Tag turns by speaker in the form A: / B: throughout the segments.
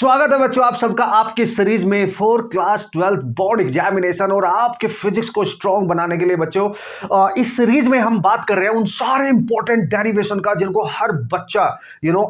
A: स्वागत है बच्चों आप सबका आपके सीरीज में फोर क्लास 12 बोर्ड एग्जामिनेशन और आपके फिजिक्स को स्ट्रांग बनाने के लिए बच्चों इस सीरीज में हम बात कर रहे हैं उन सारे इंपॉर्टेंट डेरिवेशन का जिनको हर बच्चा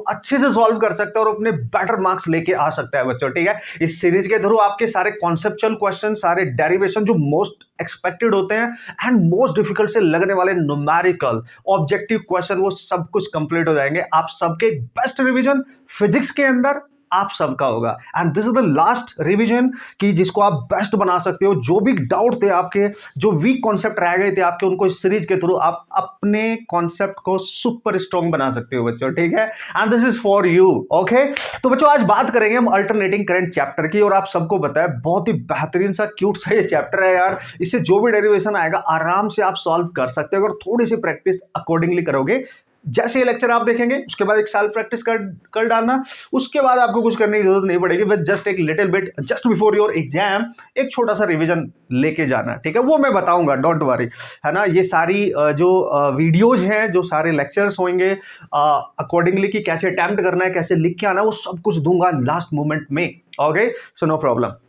A: अच्छे से सॉल्व कर सकता है और अपने बेटर मार्क्स लेके आ सकता है बच्चों। ठीक है, इस सीरीज के थ्रू आपके सारे कॉन्सेप्चुअल क्वेश्चन, सारे डेरिवेशन जो मोस्ट एक्सपेक्टेड होते हैं एंड मोस्ट डिफिकल्ट से लगने वाले न्यूमेरिकल ऑब्जेक्टिव क्वेश्चन, वो सब कुछ कंप्लीट हो जाएंगे। आप सबके बेस्ट रिवीजन फिजिक्स के अंदर आप सबका होगा and this is the last revision कि जिसको आप बेस्ट बना सकते हो। जो भी डाउट थे आपके, जो वीक कॉन्सेप्ट रह गए थे आपके, उनको इस सीरीज के थ्रू आप अपने कॉन्सेप्ट को सुपर स्ट्रॉन्ग बना सकते हो बच्चों। ठीक है, and this is for you. Okay, तो बच्चों आज बात करेंगे हम अल्टरनेटिंग करंट चैप्टर की और आप सबको पता है बहुत ही बेहतरीन सा क्यूट सा ये चैप्टर है यार। इससे जो भी डेरिवेशन आएगा आराम से आप सॉल्व कर सकते हो अगर थोड़ी सी प्रैक्टिस अकॉर्डिंगली करोगे। जैसे ये लेक्चर आप देखेंगे उसके बाद एक साल प्रैक्टिस कर डालना, उसके बाद आपको कुछ करने की जरूरत नहीं पड़ेगी। बस जस्ट एक little bit just before your exam एक छोटा सा रिवीजन लेके जाना। ठीक है, वो मैं बताऊंगा, डोंट वरी, है ना। ये सारी जो वीडियोज हैं, जो सारे लेक्चर्स होंगे अकॉर्डिंगली कि कैसे अटेम्प्ट करना है, कैसे लिख के आना, वो सब कुछ दूंगा लास्ट मोमेंट में। Okay, so no problem.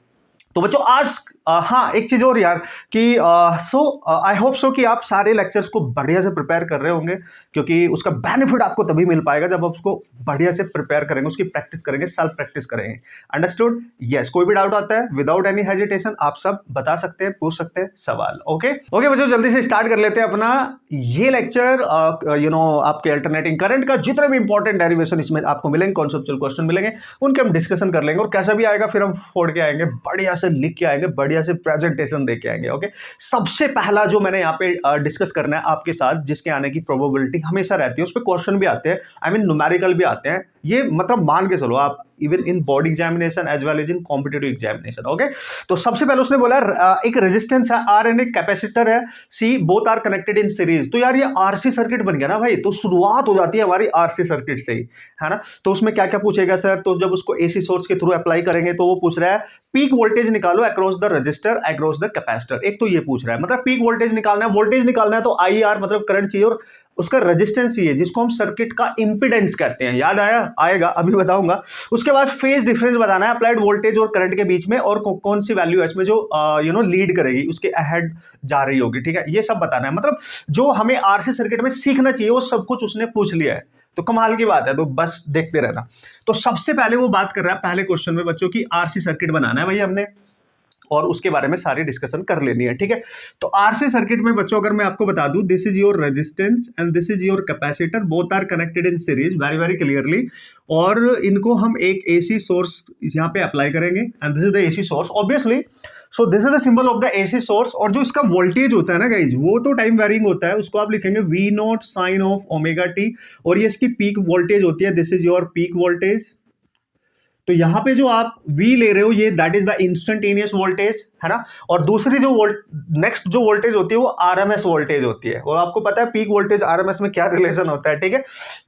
A: तो बच्चों आज हाँ एक चीज और यार कि आई होप सो कि आप सारे लेक्चर्स को बढ़िया से प्रिपेयर कर रहे होंगे, क्योंकि उसका बेनिफिट आपको तभी मिल पाएगा जब आप उसको बढ़िया से प्रिपेयर करेंगे, उसकी प्रैक्टिस करेंगे, सेल्फ प्रैक्टिस करेंगे। अंडरस्टूड? यस, कोई भी डाउट आता है विदाउट एनी हेजिटेशन आप सब बता सकते हैं, पूछ सकते हैं सवाल। ओके ओके बच्चों, जल्दी से स्टार्ट कर लेते हैं अपना ये लेक्चर। आपके अल्टरनेटिंग करंट का जितने भी इंपॉर्टेंट डेरिवेशन इसमें आपको मिलेंगे, कॉन्सेप्चुअल क्वेश्चन मिलेंगे, उनके हम डिस्कशन कर लेंगे और कैसा भी आएगा फिर हम फोड़ के आएंगे, बढ़िया से लिख के आएंगे, बढ़िया से प्रेजेंटेशन देके आएंगे। ओके, सबसे पहला जो मैंने यहाँ पे डिस्कस करना है आपके साथ, जिसके आने की प्रोबेबिलिटी हमेशा रहती है, उस पर क्वेश्चन भी आते हैं, आई मीन न्यूमेरिकल भी आते हैं, ये मतलब मान के चलो आप, even in board examination as well as in competitive examination. Okay, तो सबसे पहले उसने बोला एक रेजिस्टेंस है आर एंड एक कैपेसिटर है C, both are connected in series. तो यार ये आरसी सर्किट बन गया ना भाई, तो शुरुआत हो जाती है हमारी आरसी सर्किट से ही, है ना। तो उसमें क्या क्या पूछेगा सर, तो जब उसको एसी सोर्स के थ्रू अप्लाई करेंगे तो वो पूछ रहा है पीक वोल्टेज निकालो across the register across the capacitor. एक तो ये पूछ रहा है, मतलब पीक वोल्टेज निकालना है, वोल्टेज निकालना है तो आई आर मतलब करंट चाहिए और उसका रेजिस्टेंस चाहिए, जिसको हम सर्किट का इंपीडेंस कहते हैं। याद आएगा अभी बताऊंगा। उसके बाद फेज डिफरेंस बताना है अप्लाइड वोल्टेज और करंट के बीच में, और कौन सी वैल्यू है इसमें जो लीड करेगी, उसके अहेड जा रही होगी। ठीक है, ये सब बताना है, मतलब जो हमें आरसी सर्किट में सीखना चाहिए वो सब कुछ उसने पूछ लिया है। तो कमाल की बात है, तो बस देखते रहना। तो सबसे पहले वो बात कर रहा है पहले क्वेश्चन में बच्चों की आरसी सर्किट बनाना है भाई हमने, और उसके बारे में सारी डिस्कशन कर लेनी है। ठीक है, तो आरसी सर्किट में बच्चों अगर मैं आपको बता दूं, this is your resistance and this is your capacitor, both are connected in series very very clearly, और इनको हम एक एसी सोर्स यहाँ पे अप्लाई करेंगे and this is the AC source obviously. So this is the symbol of the AC source, और जो इसका वोल्टेज होता है ना गाइज, वो तो टाइम वेरिंग होता है, उसको आप लिखेंगे V nought sine of omega T, और ये इसकी पीक वोल्टेज होती है, this is your peak voltage. तो यहां पे जो आप V ले रहे हो ये that is the instantaneous voltage, है ना। और दूसरी जो नेक्स्ट जो वोल्टेज होती है वो RMS वोल्टेज होती है, और आपको पता है पीक वोल्टेज RMS में क्या रिलेशन होता है। ठीक है,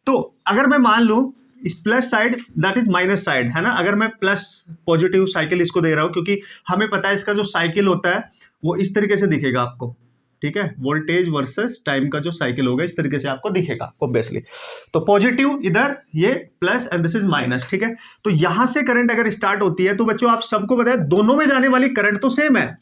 A: तो अगर मैं मान लूं इस plus side that is minus side, है ना, अगर मैं प्लस पॉजिटिव साइकिल इसको दे रहा हूं, क्योंकि हमें पता है इसका जो साइकिल होता है वो इस तरीके से दिखेगा आपको। ठीक है, वोल्टेज वर्सेस टाइम का जो साइकिल होगा इस तरीके से आपको दिखेगा ऑब्वियसली। तो पॉजिटिव इधर ये plus and this is minus. ठीक है, तो यहां से करंट अगर स्टार्ट होती है तो बच्चों आप सबको पता है दोनों में जाने वाली करंट तो सेम है।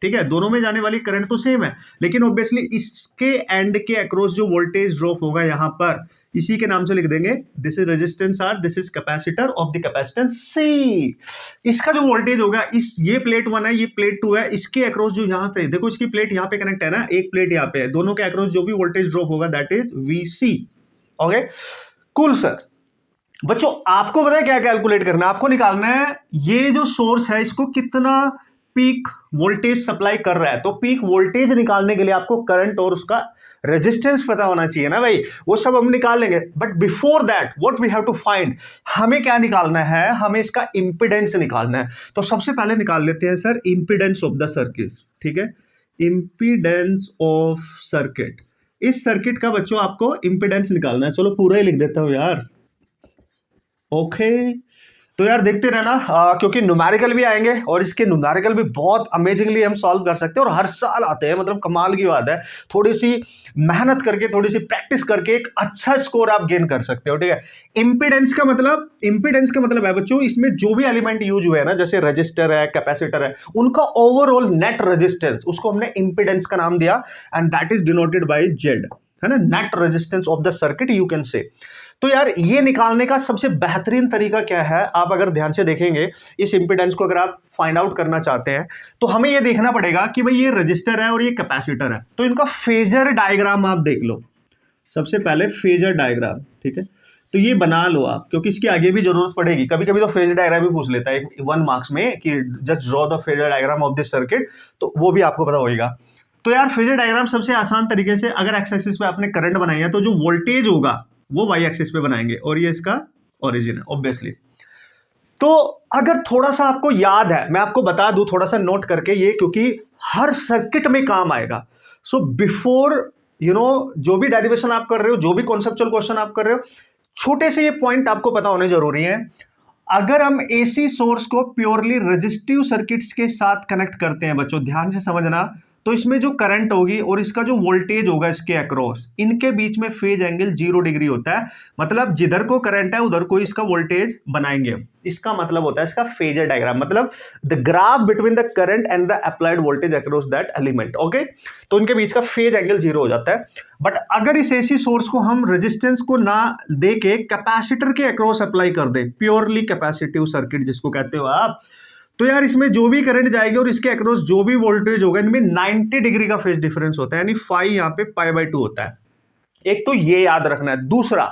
A: ठीक है, दोनों में जाने वाली करंट तो सेम है, लेकिन ऑब्वियसली इसके एंड के अक्रॉस जो वोल्टेज ड्रॉप होगा यहां पर, इसी के नाम से लिख देंगे, this is resistance R, this is capacitor of the capacitance C. इसका जो वोल्टेज होगा, इस ये प्लेट 1 है, ये प्लेट 2 है, इसके अक्रॉस जो यहां पे देखो, इसकी प्लेट यहां पे कनेक्ट है ना, एक प्लेट यहां पे है, दोनों के अक्रॉस जो भी वोल्टेज ड्रॉप होगा that is VC. Okay cool sir. बच्चों आपको पता है क्या कैलकुलेट करना है, आपको निकालना है ये जो सोर्स है इसको कितना पीक वोल्टेज सप्लाई कर रहा है। तो पीक वोल्टेज निकालने के लिए आपको करंट और उसका रेजिस्टेंस पता होना चाहिए ना भाई, वो सब हम निकाल लेंगे। But before that what we have to find, हमें क्या निकालना है, हमें इसका इंपीडेंस निकालना है। तो सबसे पहले निकाल लेते हैं sir impedance of the circuit. ठीक है, इंपीडेंस ऑफ सर्किट, इस सर्किट का बच्चों आपको इंपीडेंस निकालना है। चलो पूरा ही लिख देता हूं यार। ओके, तो यार देखते रहना, क्योंकि न्यूमेरिकल भी आएंगे और इसके न्यूमेरिकल भी बहुत अमेजिंगली हम सॉल्व कर सकते हैं और हर साल आते हैं, मतलब कमाल की बात है। थोड़ी सी मेहनत करके, थोड़ी सी प्रैक्टिस करके एक अच्छा स्कोर आप गेन कर सकते हो, ठीक है। इंपीडेंस का मतलब है बच्चों, इसमें जो भी एलिमेंट यूज हुए हैं ना, जैसे रजिस्टर है, कैपेसिटर है, उनका ओवरऑल नेट रेजिस्टेंस, उसको हमने इंपीडेंस का नाम दिया, and that is denoted by Z, है ना, net resistance of the circuit you can say. तो यार ये निकालने का सबसे बेहतरीन तरीका क्या है, आप अगर ध्यान से देखेंगे इस इंपीडेंस को, अगर आप फाइंड आउट करना चाहते हैं तो हमें ये देखना पड़ेगा कि भाई ये रजिस्टर है और ये कैपेसिटर है, तो इनका फेजर डायग्राम आप देख लो। सबसे पहले फेजर डायग्राम, ठीक है, तो ये बना लो आप, क्योंकि इसके आगे भी जरूरत पड़ेगी। कभी कभी तो फेजर डायग्राम भी पूछ लेता है 1 मार्क्स में कि just draw the phasor diagram of this circuit, तो वो भी आपको पता होगा। तो यार फेजर डायग्राम सबसे आसान तरीके से, अगर एक्स एक्सिस पे आपने करंट बनाई है तो जो वोल्टेज होगा वो वाई एक्सिस पे बनाएंगे, और ये इसका ओरिजिन है ऑब्वियसली। तो अगर थोड़ा सा आपको याद है, मैं आपको बता दूं थोड़ा सा नोट करके ये, क्योंकि हर सर्किट में काम आएगा। सो बिफोर जो भी डेरिवेशन आप कर रहे हो, जो भी कॉन्सेप्चुअल क्वेश्चन आप कर रहे हो, छोटे से ये पॉइंट आपको पता होने जरूरी है। अगर हम एसी सोर्स को प्योरली रेजिस्टिव सर्किट्स के साथ कनेक्ट करते हैं बच्चों, ध्यान से समझना, तो इसमें जो करंट होगी और इसका जो वोल्टेज होगा इसके अक्रॉस, इनके बीच में फेज एंगल 0 डिग्री होता है। मतलब जिधर को करंट है उधर को इसका वोल्टेज बनाएंगे, इसका मतलब होता है इसका फेजर डायग्राम, मतलब the graph between the current and the applied voltage across that element, okay. तो इनके बीच का फेज एंगल 0 हो जाता है। बट अगर इस एसी सोर्स को हम रेजिस्टेंस को ना दे के कैपेसिटर के अक्रॉस अप्लाई कर दे, प्योरली कैपेसिटिव सर्किट जिसको कहते हो आप, तो यार इसमें जो भी करंट जाएगी और इसके अक्रॉस जो भी वोल्टेज होगा, इनमें 90 डिग्री का फेज डिफरेंस होता है, यानी फाई यहाँ पे π/2 होता है। एक तो ये याद रखना है। दूसरा,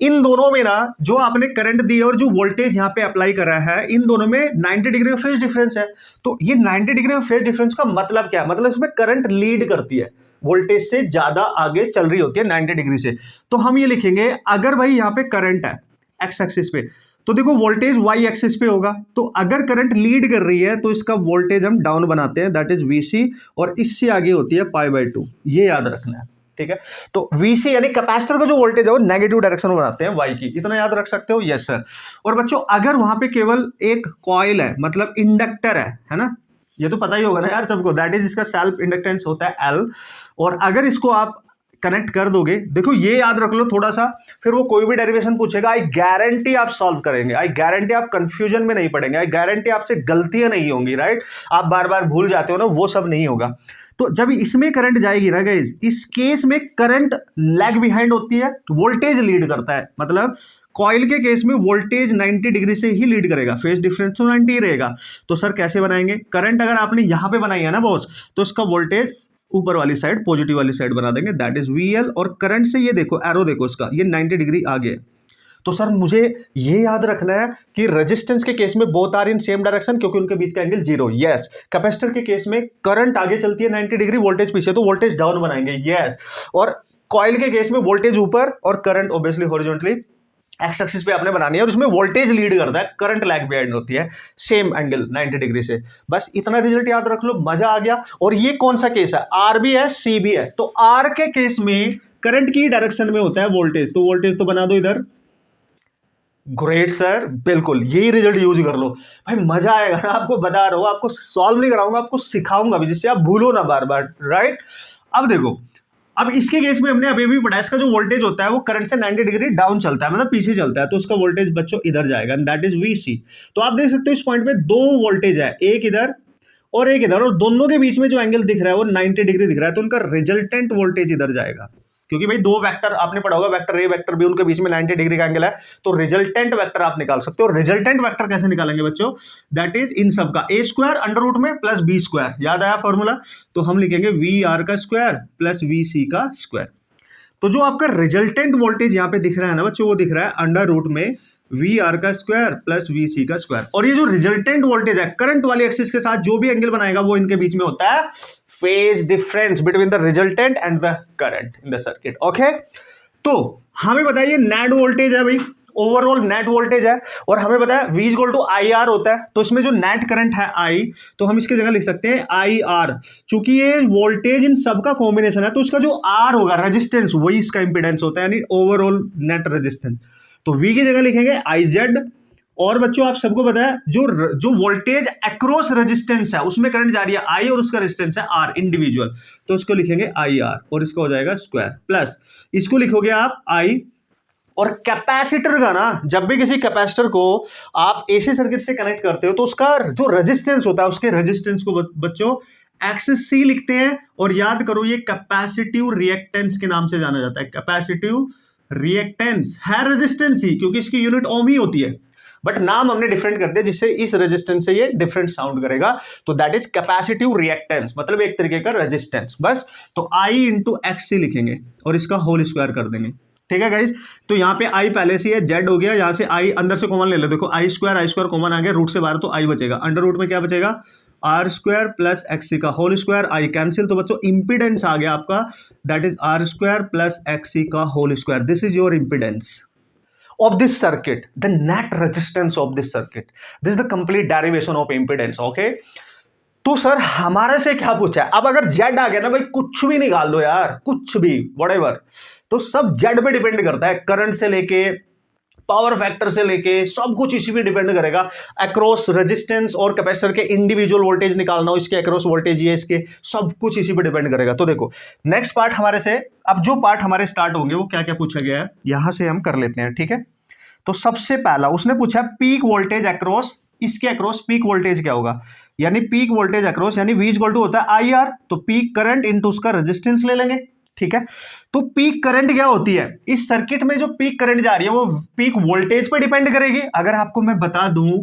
A: इन दोनों में ना जो आपने करंट दी है और जो वोल्टेज यहाँ पे अप्लाई करा है, इन दोनों में 90 डिग्री का फेज डिफरेंस है। तो ये 90 डिग्री का फेज डिफरेंस का मतलब क्या है, मतलब इसमें करंट लीड करती है, वोल्टेज से ज्यादा आगे चल रही होती है 90 डिग्री से। तो हम ये लिखेंगे, अगर भाई यहाँ पे करंट है एक्स एक्सिस पे, तो देखो वोल्टेज वाई एक्सिस पे होगा, तो अगर करंट लीड कर रही है तो इसका वोल्टेज हम डाउन बनाते हैं, दैट इज वीसी, और इससे आगे होती है π/2, ये याद रखना है, ठीक है। तो वीसी यानी कैपेसिटर का जो वोल्टेज है वो नेगेटिव डायरेक्शन में बनाते हैं वाई की, इतना याद रख सकते हो, यस सर। और बच्चों अगर वहां पे केवल एक कॉइल है, मतलब इंडक्टर है ना, ये तो पता ही होगा ना यार सबको, दैट इज इसका सेल्फ इंडक्टेंस होता है एल, और अगर इसको आप कनेक्ट कर दोगे, देखो ये याद रख लो थोड़ा सा, फिर वो कोई भी डेरिवेशन पूछेगा, आई गारंटी आप सॉल्व करेंगे, आई गारंटी आप कंफ्यूजन में नहीं पड़ेंगे, आई गारंटी आपसे गलतियां नहीं होंगी, राइट। आप बार बार भूल जाते हो ना, वो सब नहीं होगा। तो जब इसमें करंट जाएगी ना गाइस, इस केस में करंट लैग बिहाइंड होती है, वोल्टेज लीड करता है। मतलब कॉइल के केस में वोल्टेज 90 डिग्री से ही लीड करेगा, फेज डिफरेंस तो 90 ही रहेगा। तो सर कैसे बनाएंगे, करंट अगर आपने यहां पे बनाई है ना बॉस, तो इसका वोल्टेज ऊपर वाली साइड, पॉजिटिव वाली साइड बना देंगे, दैट इज VL, और करंट से ये देखो एरो देखो इसका, ये 90 डिग्री आगे। तो सर मुझे ये याद रखना है कि रेजिस्टेंस के केस में both are in same direction, क्योंकि उनके बीच का एंगल 0, यस। कैपेसिटर के केस में करंट आगे चलती है 90 डिग्री, वोल्टेज पीछे, तो वोल्टेज डाउन बनाएंगे, यस। और कॉइल के केस में वोल्टेज ऊपर और current obviously horizontally X axis पे आपने बनानी है, और उसमें वोल्टेज लीड करता है, करंट लैग बिहाइंड होती है, सेम एंगल 90 डिग्री से। बस इतना रिजल्ट याद रख लो, मजा आ गया। और ये कौन सा केस है, आर भी है सी भी है। तो आर के केस में करंट की डायरेक्शन में होता है वोल्टेज, तो वोल्टेज तो बना दो इधर, ग्रेट सर, बिल्कुल यही रिजल्ट यूज कर लो भाई, मजा आएगा ना। आपको बता रहा हूं, आपको सॉल्व नहीं कराऊंगा, आपको सिखाऊंगा भी, जिससे आप भूलो ना बार बार, राइट। अब देखो, अब इसके केस में हमने अभी भी पढ़ा, इसका जो वोल्टेज होता है वो करंट से 90 डिग्री डाउन चलता है, मतलब पीछे चलता है, तो उसका वोल्टेज बच्चों इधर जाएगा, एंड दैट इज VC। तो आप देख सकते हो इस पॉइंट पे 2 वोल्टेज है, एक इधर और एक इधर, और दोनों के बीच में जो एंगल दिख रहा है वो 90 डिग्री दिख रहा है, तो उनका रिजल्टेंट वोल्टेज इधर जाएगा, क्योंकि भाई 2 वेक्टर आपने पढ़ा होगा, वेक्टर ए वेक्टर बी, उनके बीच में 90 डिग्री का एंगल है, तो रिजल्टेंट वेक्टर आप निकाल सकते हो। रिजल्टेंट वेक्टर कैसे निकालेंगे बच्चों, दैट इज इन सब का a² अंडर रूट में प्लस b², याद आया फॉर्मूला, तो हम लिखेंगे VR का स्क्वायर प्लस VC का स्क्वायर। तो जो आपका रिजल्टेंट वोल्टेज यहाँ पे दिख रहा है ना बच्चों, वो दिख रहा है अंडर रूट में VR का स्क्वायर प्लस VC का स्क्वायर। और ये जो रिजल्टेंट वोल्टेज है, करंट वाली एक्सिस के साथ जो भी एंगल बनाएगा वो इनके बीच में होता है phase difference between the resultant and the current in the circuit, okay. तो हमें बताइए नेट वोल्टेज है भाई, ओवरऑल नेट वोल्टेज है, और हमें पता है V = IR होता है, तो इसमें जो नेट करंट है I, तो हम इसकी जगह लिख सकते हैं IR। चूंकि ये वोल्टेज इन सब का कॉम्बिनेशन है, तो इसका जो R होगा रेजिस्टेंस, वही इसका इंपीडेंस होता है, यानी ओवरऑल नेट रेजिस्टेंस। तो V की जगह लिखेंगे IZ, और बच्चों आप सबको पता है जो वोल्टेज अक्रॉस रेजिस्टेंस है उसमें करंट जा रही है आई और उसका रेजिस्टेंस है आर इंडिविजुअल, तो इसको लिखेंगे आई आर और इसका हो जाएगा स्क्वायर, प्लस इसको लिखोगे आप आई। और कैपेसिटर का ना, जब भी किसी कैपेसिटर को आप एसी सर्किट से कनेक्ट करते हो तो उसका जो रेजिस्टेंस होता है उसके रेजिस्टेंस को बच्चों एक्स सी लिखते हैं। और याद करो ये कैपेसिटिव रिएक्टेंस के नाम से जाना जाता है। कैपेसिटिव रिएक्टेंस है रेजिस्टेंस ही, क्योंकि इसकी यूनिट ओम ही होती है, बट नाम हमने डिफरेंट कर दिया जिससे इस रेजिस्टेंस से ये डिफरेंट साउंड करेगा। तो दैट इज कैपेसिटिव रिएक्टेंस, मतलब एक तरीके का रेजिस्टेंस बस। तो आई इंटू एक्स सी लिखेंगे और इसका होल स्क्वायर कर देंगे। ठीक है गाइस, तो यहाँ पे आई पहले से है, जेड हो गया, यहाँ से आई अंदर से कॉमन ले लो, देखो आई स्क्वायर कॉमन आ गया, रूट से बाहर तो आई बचेगा, अंडर रूट में क्या बचेगा are square plus X C का होल स्क्वायर, आई कैंसिल, तो बच्चों इंपीडेंस आ गया आपका, that is R square plus X C का whole square. This is your impedance of this circuit, the net resistance of this circuit. This is the complete derivation of impedance. Okay, तो sir हमारे से क्या पूछा है? अब अगर Z आ गया ना भाई, कुछ भी निकाल दो यार, कुछ भी whatever, तो सब Z पे डिपेंड करता है, करंट से लेके पावर फैक्टर से लेके सब कुछ इसी पे डिपेंड करेगा। अक्रॉस रेजिस्टेंस और कैपेसिटर के इंडिविजुअल वोल्टेज निकालना हो, इसके अक्रॉस वोल्टेज ये, इसके सब कुछ इसी पे डिपेंड करेगा। तो देखो नेक्स्ट पार्ट हमारे से, अब जो पार्ट हमारे स्टार्ट होंगे वो क्या क्या पूछा गया है यहां से हम कर लेते हैं। ठीक है, तो सबसे पहला उसने पूछा पीक वोल्टेज अक्रॉस, इसके अक्रॉस पीक वोल्टेज क्या होगा, यानी पीक वोल्टेज अक्रॉस यानी V इक्वल टू होता है आई आर, तो पीक करंट इनटू उसका रेजिस्टेंस ले लेंगे। ठीक है, तो पीक करंट क्या होती है इस सर्किट में, जो पीक करंट जा रही है वो पीक वोल्टेज पे डिपेंड करेगी। अगर आपको मैं बता दूं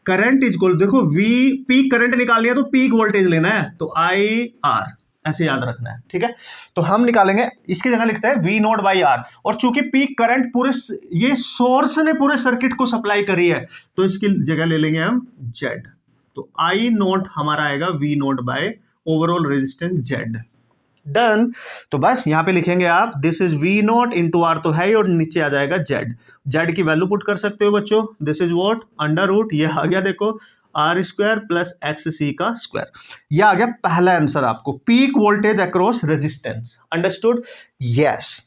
A: करंट इक्वल, देखो V, पीक करंट निकालनी है तो पीक वोल्टेज लेना है, तो आई आर ऐसे याद रखना है। ठीक है, तो हम निकालेंगे, इसकी जगह लिखते हैं V नोट बाई आर, और चूंकि पीक करंट पूरे ये सोर्स ने पूरे सर्किट को सप्लाई करी है तो इसकी जगह ले लेंगे हम Z, तो आई नोट हमारा आएगा V nought by overall resistance Z। Done, तो बस यहां पे लिखेंगे आप this is V nought into R तो है ही, और नीचे आ जाएगा Z की वैल्यू पुट कर सकते हो बच्चों, this is what under root, ये आ गया देखो R square plus X C का स्क्वायर। यह आ गया पहला आंसर आपको, peak voltage across resistance. Understood? Yes.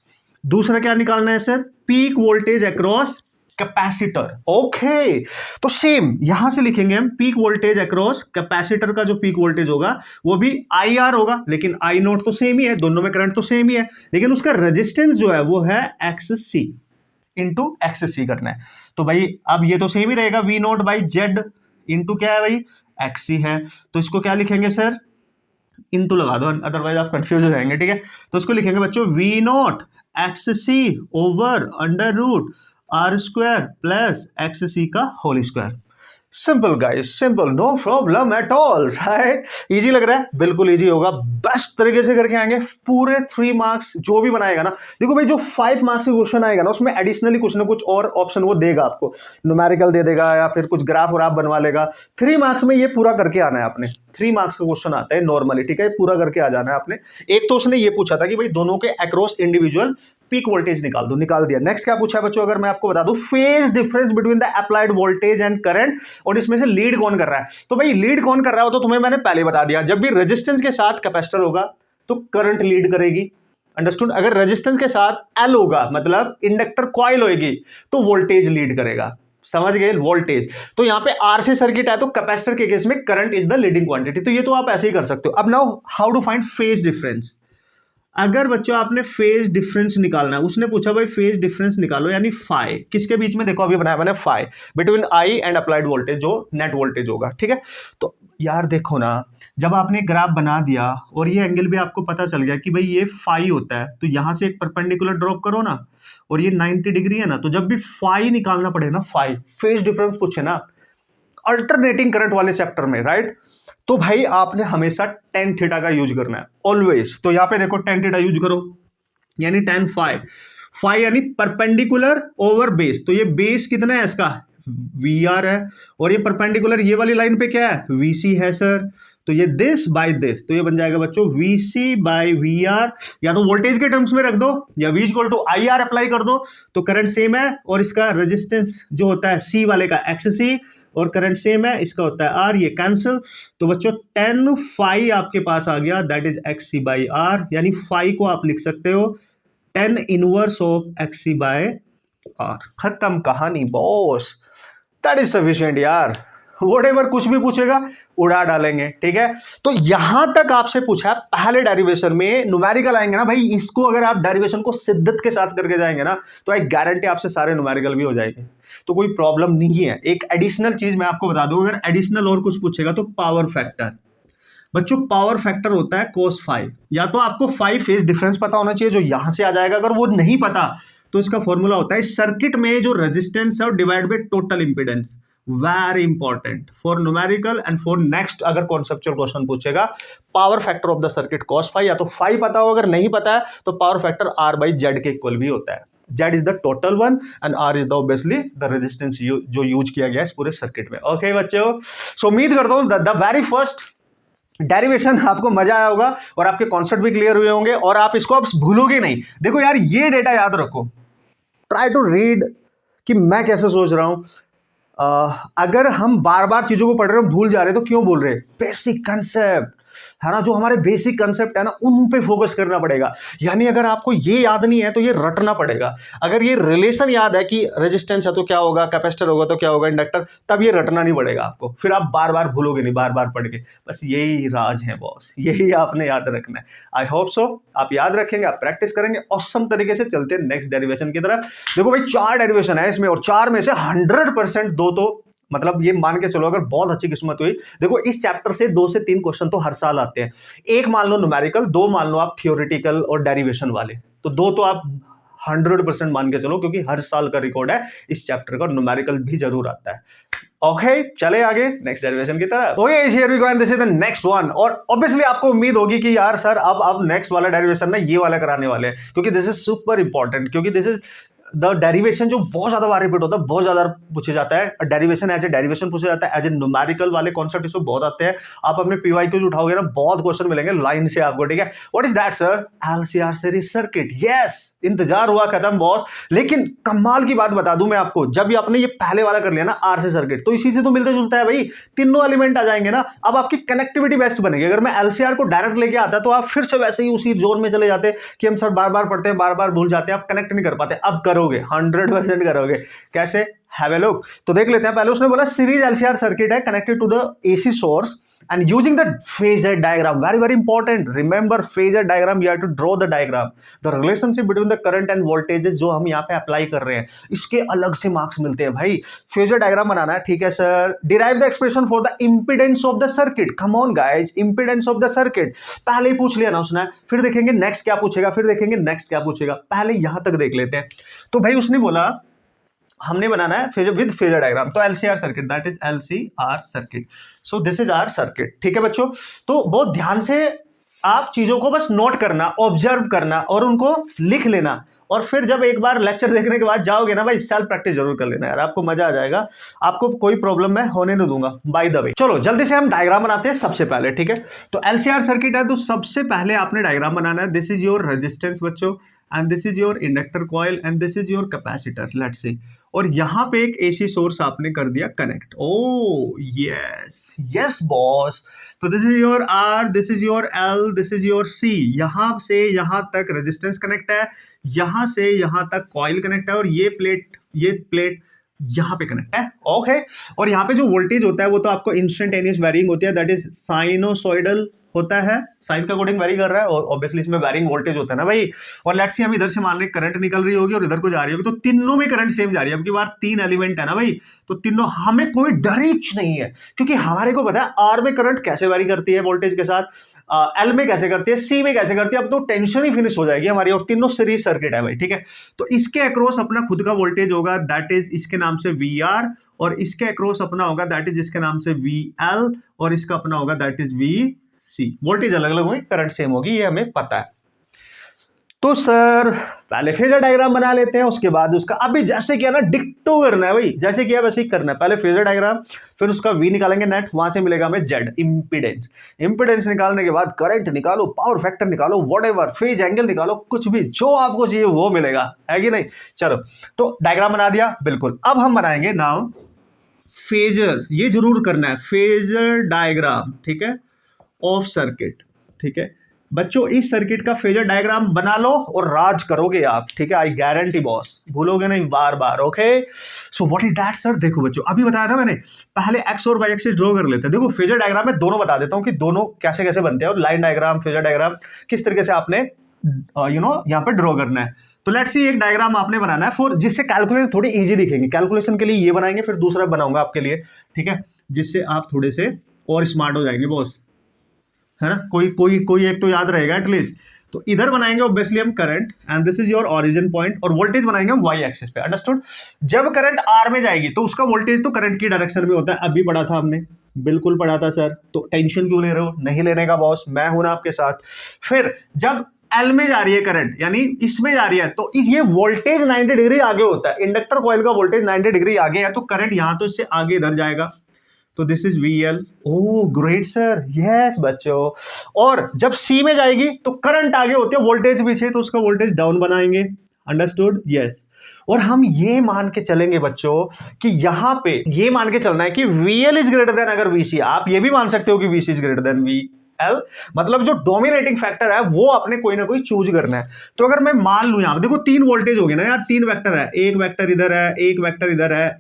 A: दूसरा क्या निकालना है sir, peak voltage across capacitor. Okay, तो सेम यहां से लिखेंगे हम पीक वोल्टेज अक्रॉस कैपेसिटर का जो पीक वोल्टेज होगा वो भी आई आर होगा, लेकिन आई नोट तो सेम ही है, दोनों में करंट तो सेम ही है, लेकिन उसका रेजिस्टेंस जो है वो है एक्स सी इंटू एक्स सी करना है। तो भाई अब ये तो सेम ही रहेगा, V nought by Z into क्या है भाई एक्स सी है, तो इसको क्या लिखेंगे सर, इंटू लगा दो अदरवाइज आप कंफ्यूज हो जाएंगे। ठीक है, तो इसको लिखेंगे बच्चों we note X C over under root R square plus X C का whole square. Simple guys, simple, no problem at all, right? Easy लग रहा है? बिल्कुल इजी होगा, बेस्ट तरीके से करके आएंगे पूरे 3 मार्क्स। जो भी बनाएगा ना, देखो भाई जो 5 मार्क्स का क्वेश्चन आएगा ना उसमें एडिशनली कुछ ना कुछ और ऑप्शन वो देगा आपको, न्यूमेरिकल दे देगा या फिर कुछ ग्राफ और आप बनवा लेगा। 3 मार्क्स में ये पूरा करके आना है आपने, 3 मार्क्स का क्वेश्चन आता है नॉर्मली। ठीक है, पूरा करके आ जाना है आपने। एक तो उसने ये पूछा था कि भाई दोनों के अक्रॉस इंडिविजुअल पीक वोल्टेज निकाल दो, निकाल दिया। नेक्स्ट क्या पूछा है बच्चों, अगर मैं आपको बता दूं phase difference between the applied voltage and current, और इसमें से लीड कौन कर रहा है। तो भाई लीड कौन कर रहा है तो तुम्हें मैंने पहले बता दिया, जब भी रेजिस्टेंस के साथ कैपेसिटर होगा तो करंट लीड करेगी। अंडरस्टूड? अगर रेजिस्टेंस के साथ एल होगा मतलब इंडक्टर कॉइल होगी तो वोल्टेज लीड करेगा। समझ गए? वोल्टेज। तो यहां पे आरसी सर्किट है तो कैपेसिटर के केस में current is the leading quantity. तो ये तो आप ऐसे ही कर सकते हो। अब now how to find phase difference. अगर बच्चों आपने फेज डिफरेंस निकालना है, उसने पूछा भाई फेज डिफरेंस निकालो, यानी फाई किसके बीच में, देखो अभी बनाया मैंने phi between I and applied voltage, जो नेट वोल्टेज होगा। ठीक है, तो यार देखो ना, जब आपने ग्राफ बना दिया और ये एंगल भी आपको पता चल गया कि भाई ये फाई होता है, तो यहां से एक परपेंडिकुलर ड्रॉप करो ना, और ये 90 डिग्री है ना, तो जब भी फाई निकालना पड़े ना, फाई फेज डिफरेंस पूछे ना अल्टरनेटिंग करंट वाले चैप्टर में, राइट, तो भाई आपने हमेशा टेन थीटा का यूज करना है ऑलवेज। तो यहां पे देखो टेन थीटा यूज करो, यानी टेन फाई, फाई यानी परपेंडिकुलर ओवर बेस। तो ये बेस कितना है इसका, वी आर है, और ये परपेंडिकुलर ये वाली लाइन पे क्या है, वी सी है सर। तो ये दिस बाय दिस, तो ये बन जाएगा बच्चों V C by V R, या तो वोल्टेज के टर्म्स में रख दो या V equal to I R apply कर दो, तो करंट सेम है, और इसका रेजिस्टेंस जो होता है सी वाले का एक्स सी, और करंट सेम है, इसका होता है आर, ये कैंसिल। तो बच्चों 10 फाई आपके पास आ गया, that is X C by R, यानी फाई को आप लिख सकते हो 10 inverse of X C by R. खत्म कहानी बॉस। दैट इज सफिशिएंट यार, वोटेवर कुछ भी पूछेगा उड़ा डालेंगे, ठीक है। तो यहां तक आपसे पूछा पहले डेरिवेशन में न्यूमेरिकल आएंगे ना भाई, इसको अगर आप डेरिवेशन को शिद्दत के साथ करके जाएंगे ना तो एक गारंटी आपसे सारे न्यूमेरिकल भी हो जाएंगे, तो कोई प्रॉब्लम नहीं है। एक एडिशनल चीज मैं आपको बता दूं, अगर एडिशनल और कुछ पूछेगा तो पावर फैक्टर, बच्चों पावर फैक्टर होता है cos 5, या तो आपको 5 फेज डिफरेंस पता होना चाहिए जो यहां से आ जाएगा, अगर वो नहीं पता तो इसका फॉर्मूला होता है सर्किट में जो रेजिस्टेंस है divide by total impedance. Very important for numerical and for next अगर कॉन्सेप्चुअल क्वेश्चन पूछेगा, power factor of the circuit cos 5, या तो 5 पता हो, अगर नहीं पता है तो पावर फैक्टर R/Z के इक्वल भी होता है। Z is the total one and R is the obviously the resistance जो यूज किया गया है इस पूरे सर्किट में। ओके बच्चों, सो उम्मीद करता हूं द वेरी फर्स्ट डेरिवेशन आपको मजा आया होगा और आपके कॉन्सेप्ट भी क्लियर हुए होंगे और आप इसको अब भूलोगे नहीं। देखो यार, ये डेटा याद रखो, ट्राई टू रीड कि मैं कैसे सोच रहा हूं। अगर हम बार बार चीजों को पढ़ रहे हैं भूल जा रहे हैं तो क्यों बोल रहे हैं? बेसिक कंसेप्ट है ना, जो हमारे बेसिक कंसेप्ट है ना उन पे फोकस करना पड़ेगा। यानी अगर आपको ये याद नहीं है तो ये रटना पड़ेगा। अगर ये रिलेशन याद है कि रेजिस्टेंस है तो क्या होगा, कैपेसिटर होगा तो क्या होगा, इंडक्टर, तब ये रटना नहीं पड़ेगा आपको, फिर आप बार बार भूलोगे नहीं बार बार पढ़ के। बस यही राज है बॉस, यही आपने याद रखना है। आई होप सो आप याद रखेंगे, आप प्रैक्टिस करेंगे। ऑसम तरीके से चलते हैं नेक्स्ट डेरिवेशन की तरफ। देखो भाई 4 डेरिवेशन है इसमें और 4 में से 100% 2 तो मतलब ये मान के चलो अगर बहुत अच्छी किस्मत हुई। देखो इस चैप्टर से 2 से 3 क्वेश्चन तो हर साल आते हैं, एक मान लो न्यूमेरिकल, 2 मान लो आप थियोरेटिकल और डेरिवेशन वाले, तो 2 तो आप 100% मान के चलो क्योंकि हर साल का रिकॉर्ड है इस चैप्टर का, न्यूमेरिकल भी जरूर आता है। ओके चले आगे नेक्स्ट डेरिवेशन की तरफ। Okay here we go and this is the next one. और ऑब्वियसली आपको उम्मीद होगी कि यार सर अब नेक्स्ट वाला डेरिवेशन ना ये वाला कराने वाले हैं, क्योंकि दिस इज सुपर इंपॉर्टेंट, क्योंकि दिस इज द डेरिवेशन जो बहुत ज्यादा बार रिपीट होता है, बहुत ज्यादा पूछे जाता है। डेरिवेशन एज ए डेरिवेशन पूछा जाता है, एज ए न्यूमेरिकल वाले कॉन्सेप्ट इसमें बहुत आते हैं। आप अपने पीवाईक्यूज उठाओगे ना बहुत क्वेश्चन मिलेंगे लाइन से आपको, ठीक है। What is that sir? LCR series circuit. Yes, इंतजार हुआ खत्म बॉस। लेकिन कमाल की बात बता दूं मैं आपको, जब ये आपने ये पहले वाला कर लिया ना आरसी सर्किट, तो इसी से तो मिलता जुलता है भाई, तीनों एलिमेंट आ जाएंगे ना। अब आपकी कनेक्टिविटी बेस्ट बनेगी। अगर मैं एलसीआर को डायरेक्ट लेके आता तो आप फिर से वैसे ही उसी जोन में चले जाते कि हम सर बार बार पढ़ते हैं, बार बार भूल जाते हैं, आप कनेक्ट नहीं कर पाते। अब करोगे, 100% करोगे। कैसे? Have a look. तो देख लेते हैं। पहले उसने बोला सीरीज एलसीआर सर्किट है connected to the AC source and using the phasor diagram, very very important, remember phasor diagram, you have to draw the diagram, the relationship between the current and voltages जो हम यहाँ पे apply कर रहे हैं, इसके अलग से मार्क्स मिलते हैं भाई। phasor diagram बनाना है, ठीक है sir. derive the expression for the impedance of the circuit, come on guys, impedance of the circuit पहले ही पूछ लिया ना उसने, फिर देखेंगे नेक्स्ट क्या पूछेगा, फिर देखेंगे नेक्स्ट क्या पूछेगा, पहले यहां तक देख लेते हैं। तो भाई उसने बोला हमने बनाना है फेजर विद फेजर डायग्राम, तो LCR circuit, that is LCR circuit. So this is R circuit, ठीक है बच्चों। तो बहुत ध्यान से आप चीजों को बस नोट करना, ऑब्जर्व करना और उनको लिख लेना, और फिर जब एक बार लेक्चर देखने के बाद जाओगे ना भाई, सेल्फ प्रैक्टिस जरूर कर लेना यार, आपको मजा आ जाएगा। आपको कोई प्रॉब्लम मैं होने नहीं दूंगा बाय द वे। चलो जल्दी से हम डायग्राम बनाते हैं सबसे पहले, ठीक है। तो एलसीआर सर्किट है तो सबसे पहले आपने डायग्राम बनाना है। दिस इज योर रेजिस्टेंस बच्चों, and this is your inductor coil, and this is your capacitor, let's see. और यहां पे एक एसी सोर्स आपने कर दिया connect. Oh yes yes boss. तो this is your R, this is your L, this is your C. यहां से यहां तक रेजिस्टेंस कनेक्ट है, यहां से यहां तक कॉइल कनेक्ट है, और ये प्लेट यहां पे कनेक्ट है। ओके और यहां पे जो वोल्टेज होता है वो तो आपको इंस्टेंटेनियस वेरिंग होती है, दैट इज साइनोसॉइडल होता है, साइन का अकॉर्डिंग वेरी कर रहा है, और ऑब्वियसली इसमें वेरिंग वोल्टेज होता है ना भाई। और लेट्स सी हम इधर से मान लें करंट निकल रही होगी और इधर को जा रही होगी, तो तीनों में करंट सेम जा रही है। अब की बार 3 एलिमेंट है ना भाई, तो तीनों, हमें कोई डर ही नहीं है क्योंकि हमारे को पता है आर में करंट कैसे वेरी करती है वोल्टेज के साथ, एल में कैसे करती है, सी में कैसे करती है। अब तो टेंशन ही फिनिश हो जाएगी हमारी, और तीनों सीरीज सर्किट है भाई, ठीक है। तो इसके अक्रॉस अपना खुद का वोल्टेज होगा, दैट इज इसके नाम से वी आर, और इसके अक्रॉस अपना होगा दैट इज इसके नाम से वी एल, और इसका अपना होगा that is V C. Voltage अलग अलग होगी, करंट सेम होगी, ये हमें पता है। तो सर पहले फेजर डायग्राम बना लेते हैं, उसके बाद उसका अभी जैसे किया ना डिक्टो करना है भाई, जैसे किया वैसे ही करना है। पहले फेजर डायग्राम, फिर उसका वी निकालेंगे नेट, वहां से मिलेगा हमें जेड, इंपीडेंस। इंपीडेंस निकालने के बाद करंट निकालो, पावर फैक्टर निकालो, व्हाटएवर, फेज एंगल निकालो, कुछ भी जो आपको चाहिए वो मिलेगा, है कि नहीं। चलो तो डायग्राम बना दिया, बिल्कुल। अब हम बनाएंगे नाउ फेजर, ये जरूर करना है फेजर डायग्राम, ठीक है, ऑफ सर्किट, ठीक है। बच्चों इस सर्किट का फेजर डायग्राम बना लो और राज करोगे आप, ठीक है, आई गारंटी बॉस, भूलोगे नहीं बार बार। Okay, so what is that sir? देखो बच्चों, अभी बताया ना मैंने, पहले एक्स और वाई एक्सिस ड्रॉ कर लेते हैं। देखो फेजर डायग्राम में दोनों बता देता हूं कि दोनों कैसे कैसे बनते हैं, और लाइन डायग्राम, फेजर डायग्राम किस तरीके से आपने यहाँ पे ड्रॉ करना है। तो लेट्स सी, एक डायग्राम आपने बनाना है फॉर, जिससे कैलकुलेशन थोड़ी इजी दिखेगी। कैलकुलेशन के लिए ये बनाएंगे, फिर दूसरा बनाऊंगा आपके लिए, ठीक है, जिससे आप थोड़े से और स्मार्ट हो जाएंगे बॉस, है ना। कोई कोई कोई एक तो याद रहेगा एटलीस्ट। तो इधर बनाएंगे ऑब्वियसली हम current, and this is your origin point, और वोल्टेज बनाएंगे हम वाई एक्सिस पे। अंडरस्टूड? जब करंट आर में जाएगी तो उसका वोल्टेज तो करंट की डायरेक्शन में होता है, अभी पढ़ा था हमने, बिल्कुल पढ़ा था सर। तो टेंशन क्यों ले रहे हो? नहीं लेने का बॉस, मैं हूं ना आपके साथ। फिर जब एल में जा रही है करंट, यानी इसमें जा रही है, तो ये वोल्टेज 90 डिग्री आगे होता है। इंडक्टर कॉइल का वोल्टेज 90 डिग्री आगे है, तो करंट यहां तो इससे आगे इधर जाएगा, तो this is VL। Oh great sir, yes बच्चों। और जब C में जाएगी तो करंट आगे होते हैं, वोल्टेज पीछे, तो उसका वोल्टेज डाउन बनाएंगे। अंडरस्टूड? यस। और हम ये मान के चलेंगे बच्चों कि यहां पे ये मान के चलना है कि VL इज ग्रेटर देन अगर VC। आप ये भी मान सकते हो कि VC is greater then VL, मतलब जो डोमिनेटिंग फैक्टर है वो आपने कोई ना कोई चूज करना है। तो अगर मैं मान लूं, यहां देखो 3 वोल्टेज हो गए ना यार, 3 वेक्टर है, एक वेक्टर इधर है, एक वेक्टर इधर है,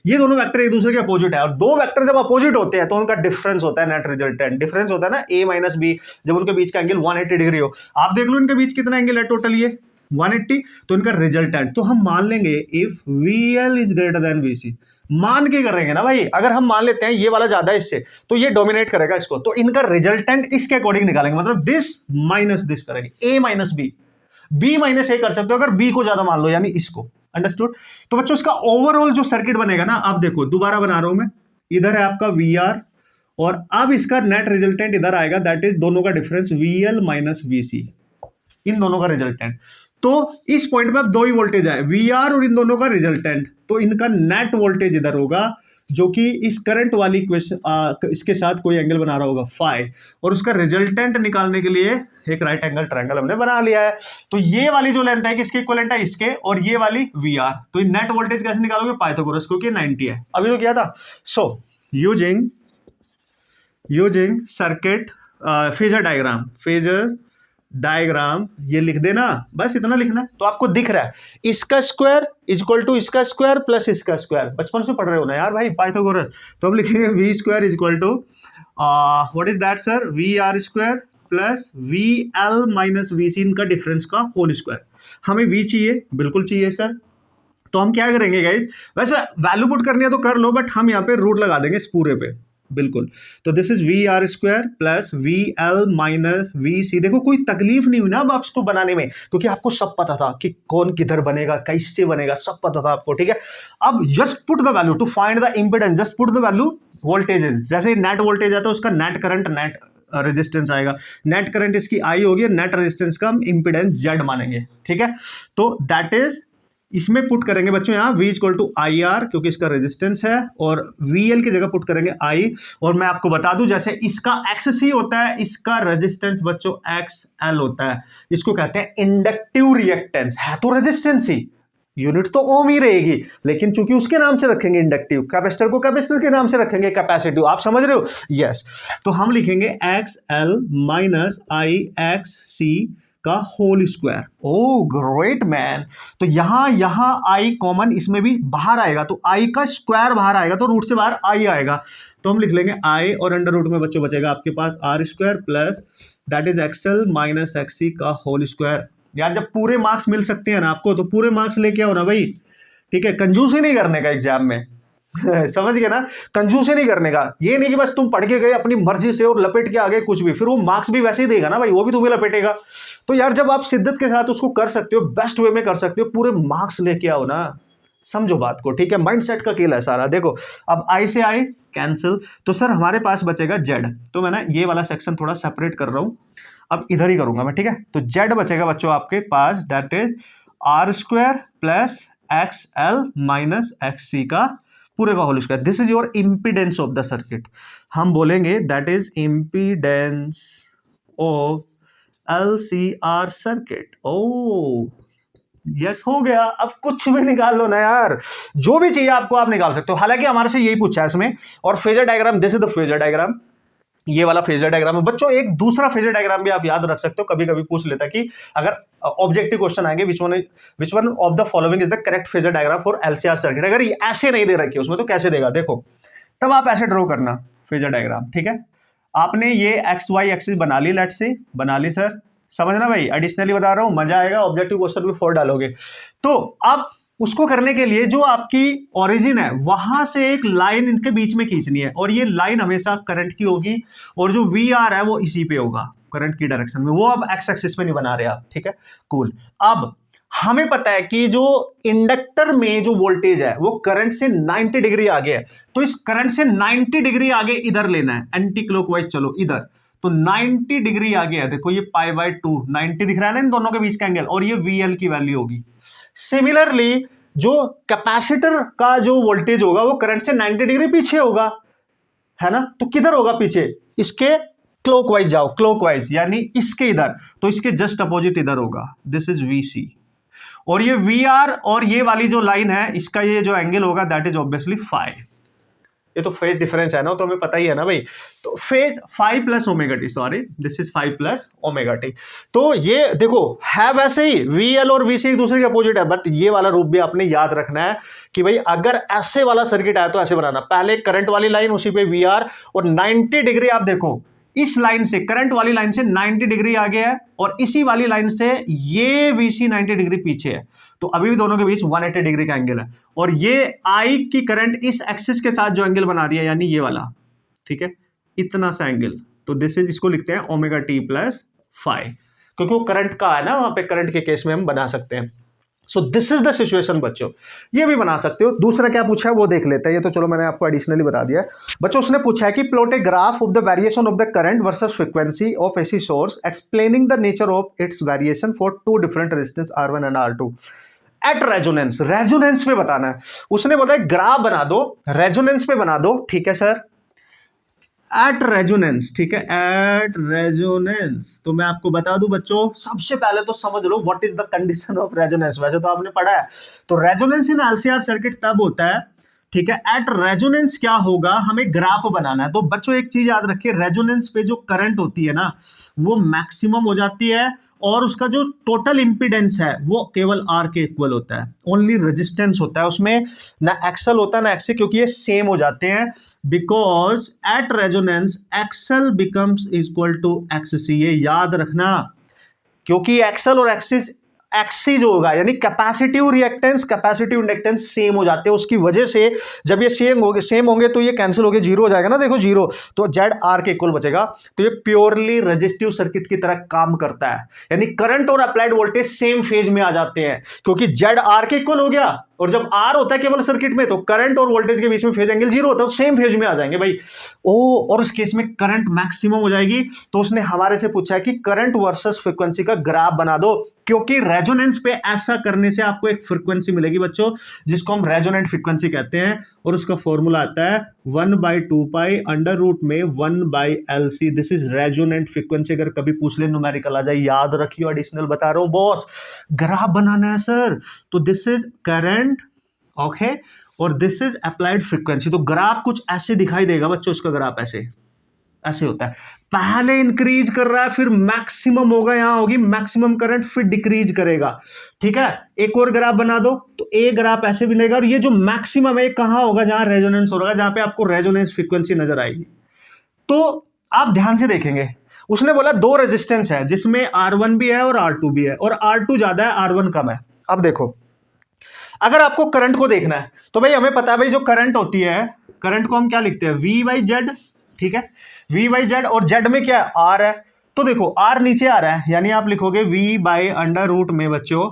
A: ये दोनों वेक्टर एक दूसरे के अपोजिट है, और दो वेक्टर जब अपोजिट होते हैं तो उनका डिफरेंस होता है नेट रिजल्टेंट। डिफरेंस होता है ना A माइनस B, जब उनके बीच का एंगल 180 डिग्री हो। आप देख लो इनके बीच कितना एंगल है टोटल, ये 180, तो इनका रिजल्टेंट। तो हम मान लेंगे if VL is greater then VC, मान के करेंगे ना भाई। अगर हम मान लेते हैं ये वाला ज्यादा है इससे, तो ये डोमिनेट करेगा इसको, तो इनका रिजल्टेंट इसके अकॉर्डिंग निकालेंगे, मतलब दिस माइनस दिस करेंगे, A minus B, B minus A कर सकते हो अगर B को ज्यादा मान लो, यानी इसको। अंडरस्टूड? तो बच्चों इसका ओवरऑल जो सर्किट बनेगा ना, आप देखो दोबारा बना रहा हूं मैं, इधर है आपका VR, और अब इसका नेट रिजल्टेंट इधर आएगा, दैट इज दोनों का डिफरेंस VL माइनस VC, इन दोनों का रिजल्टेंट। तो इस पॉइंट पे अब दो ही वोल्टेज है, VR और इन दोनों का रिजल्टेंट, तो इनका नेट वोल्टेज इधर होगा, जो कि इस करंट वाली इसके साथ कोई एंगल बना रहा होगा फाई, और उसका रिजल्टेंट निकालने के लिए एक राइट एंगल ट्रायंगल हमने बना लिया है। तो ये वाली जो लेंथ है किसके इक्विवेलेंट है? इसके, और ये वाली VR। तो नेट वोल्टेज कैसे निकालोगे? पाइथागोरस, क्योंकि 90 है, अभी तो किया था। So using circuit phasor diagram, ये लिख देना, बस इतना लिखना है। तो आपको दिख रहा है इसका स्क्वायर इक्वल टू इसका स्क्वायर प्लस इसका स्क्वायर, बचपन से पढ़ रहे हो ना यार भाई पाइथागोरस। तो हम लिखेंगे V square equal to what is that sir? VR square plus VL minus VC, इनका डिफरेंस का होल स्क्वायर। हमें V चाहिए, बिल्कुल चाहिए सर। तो हम क्या करेंगे गाइस, वैसे वैल्यू पुट करनी है तो कर लो, बट हम यहाँ पे रूट लगा देंगे इस पूरे पे, बिल्कुल। तो this is VR square plus VL minus VC। देखो कोई तकलीफ नहीं हुई ना अब आपको बनाने में, क्योंकि आपको सब पता था कि कौन किधर बनेगा, कैसे बनेगा, सब पता था आपको, ठीक है। अब just put the value to find the impedance, just put the value voltages. जैसे नेट वोल्टेज आता है उसका नेट करंट, नेट रेजिस्टेंस आएगा, नेट करंट इसकी I होगी, नेट रेजिस्टेंस का हम इंपेडेंस Z मानेंगे, ठीक है। तो दैट इज, इसमें पुट करेंगे बच्चों यहाँ V इक्वल टू IR, क्योंकि इसका रेजिस्टेंस है, और VL की जगह पुट करेंगे I। और मैं आपको बता दूं, जैसे इसका XC होता है, इसका रेजिस्टेंस बच्चों XL होता है। इसको कहते हैं इंडक्टिव रिएक्टेंस, है तो रेजिस्टेंस ही, यूनिट तो ओम ही रहेगी, लेकिन चूंकि उसके नाम से रखेंगे इंडक्टिव, कैपेसिटर को कैपेसिटर के नाम से रखेंगे कैपेसिटिव, आप समझ रहे हो? यस। तो हम लिखेंगे XL माइनस IXC का होल स्क्वायर। ओ ग्रेट मैन। तो यहां I कॉमन इसमें भी बाहर आएगा, तो I का स्क्वायर बाहर आएगा, तो रूट से बाहर I आएगा, तो हम लिख लेंगे I, और अंडर रूट में बच्चों बचेगा आपके पास R square plus that is XL minus XC का होल स्क्वायर। यार जब पूरे मार्क्स मिल सकते हैं ना आपको, तो पूरे मार्क्स लेके आओ ना भाई, ठीक है। कंजूसी नहीं करने का एग्जाम में समझ गए ना, कंजूसी नहीं करने का। ये नहीं कि बस तुम पढ़ के गए अपनी मर्जी से और लपेट के आगे कुछ भी, फिर वो मार्क्स भी वैसे ही देगा ना भाई, वो भी तुम्हें लपेटेगा। तो यार जब आप शिद्दत के साथ उसको कर सकते हो, बेस्ट वे में कर सकते हो, पूरे मार्क्स लेके आओ ना, समझो बात को, ठीक है। माइंडसेट का खेल है सारा। देखो अब I से I कैंसिल, तो सर हमारे पास बचेगा Z। तो मैं ना ये वाला सेक्शन थोड़ा सेपरेट कर रहा हूं, अब इधर ही करूंगा मैं, ठीक है। तो Z बचेगा बच्चों आपके पास, that is R square plus XL minus XC का पूरे का whole square. This is your impedance of the circuit. हम बोलेंगे that is impedance of LCR circuit. Oh yes, हो गया। अब कुछ भी निकाल लो ना यार, जो भी चाहिए आपको आप निकाल सकते हो। हालांकि हमारे से यही पूछा है इसमें। और phasor diagram, this is the phasor diagram, ये वाला फेजर डायग्राम है बच्चों। एक दूसरा फेजर डायग्राम भी आप याद रख सकते हो, कभी कभी पूछ लेता कि अगर ऑब्जेक्टिव क्वेश्चन आएंगे which one of the following is the correct phasor diagram for LCR circuit, अगर ये ऐसे नहीं दे रखी है उसमें तो कैसे देगा, देखो तब आप ऐसे ड्रॉ करना फेजर डायग्राम, ठीक है। आपने ये एक्स वाई एक्सिस बना ली, लेट्स से बना ली सर, समझना भाई, एडिशनली बता रहा हूं, मजा आएगा, ऑब्जेक्टिव क्वेश्चन भी 4 डालोगे। तो अब उसको करने के लिए जो आपकी ओरिजिन है वहां से एक लाइन इनके बीच में खींचनी है, और ये लाइन हमेशा करंट की होगी, और जो वी आर है वो इसी पे होगा, करंट की डायरेक्शन में, वो अब एक्स एक्सिस पे नहीं बना रहे आप, ठीक है, कूल। अब हमें पता है कि जो इंडक्टर में जो वोल्टेज है वो करंट से 90 डिग्री आगे है, तो इस करंट से 90 डिग्री आगे इधर लेना है, एंटी क्लॉकवाइज चलो इधर, तो 90 डिग्री आगे है, देखो ये पाई बाय 2 90 दिख रहा है ना इन दोनों के बीच का एंगल, और ये VL की वैल्यू होगी। सिमिलरली जो कैपेसिटर का जो वोल्टेज होगा वो करंट से 90 डिग्री पीछे होगा, है ना, तो किधर होगा पीछे, इसके क्लॉकवाइज जाओ, क्लॉकवाइज यानी इसके इधर, तो इसके जस्ट अपोजिट इधर होगा, दिस इज VC, और ये VR और ये वाली जो लाइन है इसका ये जो एंगल होगा दैट इज ऑब्वियसली फाई। ये तो फेज डिफरेंस है ना, तो हमें पता ही है ना भाई, तो phase phi plus omega t, sorry this is phi plus omega t. तो ये देखो है वैसे ही VL और VC एक दूसरे के अपोजिट है, बट ये वाला रूप भी आपने याद रखना है कि भाई अगर ऐसे वाला सर्किट आया तो ऐसे बनाना, पहले करंट वाली लाइन उसी पे VR, और 90 डिग्री आप देखो इस लाइन से, करंट वाली लाइन से 90 डिग्री आगे है, और इसी वाली लाइन से ये VC 90 डिग्री पीछे है, तो अभी भी दोनों के बीच 180 डिग्री का एंगल है, और ये I की करंट इस एक्सिस के साथ जो एंगल बना रही है यानी ये वाला, ठीक है, इतना सा एंगल, तो दिस इज, इसको लिखते हैं ओमेगा टी प्लस फाई, क्योंकि वो करंट का है ना, वहां पे करंट के केस में हम बना सकते हैं। So this is the situation बच्चों, ये भी बना सकते हो। दूसरा क्या पूछा है वो देख लेते हैं, ये तो चलो मैंने आपको एडिशनली बता दिया बच्चों। उसने पूछा है कि plot a graph of the variation of the current versus frequency of AC source explaining the nature of its variation for 2 different resistance R1 and R2 at resonance, resonance पे बताना है। उसने बोला ग्राफ बना दो, रेजोनेंस पे बना दो, ठीक है सर, एट रेजोनेंस, ठीक है, एट रेजोनेंस। तो मैं आपको बता दूं बच्चों, सबसे पहले तो समझ लो what is the condition of resonance, वैसे तो आपने पढ़ा है, तो रेजोनेंस इन एलसीआर सर्किट तब होता है, ठीक है, एट रेजोनेंस क्या होगा, हमें ग्राफ बनाना है। तो बच्चों एक चीज याद रखिए, रेजोनेंस पे जो करंट होती है ना वो मैक्सिमम हो जाती है, और उसका जो टोटल इंपीडेंस है वो केवल R के इक्वल होता है, ओनली रेजिस्टेंस होता है उसमें, ना एक्सल होता है ना एक्सी, क्योंकि ये सेम हो जाते हैं, because at resonance XL becomes equal to XC, ये याद रखना, क्योंकि एक्सल और एक्सिस एक्सी जो होगा यानी capacitive reactance capacitive inductance same हो जाते हैं, उसकी वजह से जब ये सेम होंगे तो ये कैंसिल होके जीरो हो जाएगा ना, देखो जीरो, तो जेड आर के इक्वल बचेगा, तो ये प्योरली रेजिस्टिव सर्किट की तरह काम करता है, यानी करंट और अप्लाइड वोल्टेज सेम फेज में आ जाते हैं, क्योंकि जेड आर के इक्वल हो गया, और जब आर होता है केवल सर्किट में तो करंट और वोल्टेज के बीच में फेज एंगल जीरो होता है, तो सेम फेज में आ जाएंगे भाई। और उस केस में करंट मैक्सिमम हो जाएगी, तो उसने हमारे से पूछा है कि करंट वर्सेस फ्रीक्वेंसी का ग्राफ बना दो, क्योंकि रेजोनेंस पे ऐसा करने से आपको एक फ्रीक्वेंसी मिलेगी बच्चों, जिसको हम रेजोनेंट फ्रीक्वेंसी कहते हैं, और उसका फॉर्मूला आता है 1/2 पाई अंडर रूट में 1/LC, this is resonant frequency. अगर कभी पूछ ले न्यूमेरिकल आ जाए, याद रखियो, एडिशनल बता रहा हूं बॉस, ग्राफ बनाना है सर, तो दिस इज करंट, ओके, और दिस इज अप्लाइड फ्रीक्वेंसी। तो ग्राफ कुछ ऐसे दिखाई देगा बच्चों, उसका ग्राफ ऐसे ऐसे होता है, पहले इंक्रीज कर रहा है, फिर मैक्सिमम होगा, यहां होगी मैक्सिमम करंट, फिर डिक्रीज करेगा, ठीक है। एक और ग्राफ बना दो, तो एक ग्राफ ऐसे बनेगा, और ये जो मैक्सिमम है कहां होगा, जहां रेजोनेंस होगा, जहां पे आपको रेजोनेंस फ्रीक्वेंसी नजर आएगी। तो आप ध्यान से देखेंगे, उसने बोला 2 रेजिस्टेंस है जिसमें R1 भी है और R2 भी है, और R2 ज्यादा है R1 कम है। अब देखो, अगर आपको करंट को देखना है तो भाई हमें पता है भाई जो करंट होती है, करंट को हम क्या लिखते हैं, V/Z, ठीक है, V/Z, और Z में क्या है, R है, तो देखो R नीचे आ रहा है, यानी आप लिखोगे V/√, में बच्चों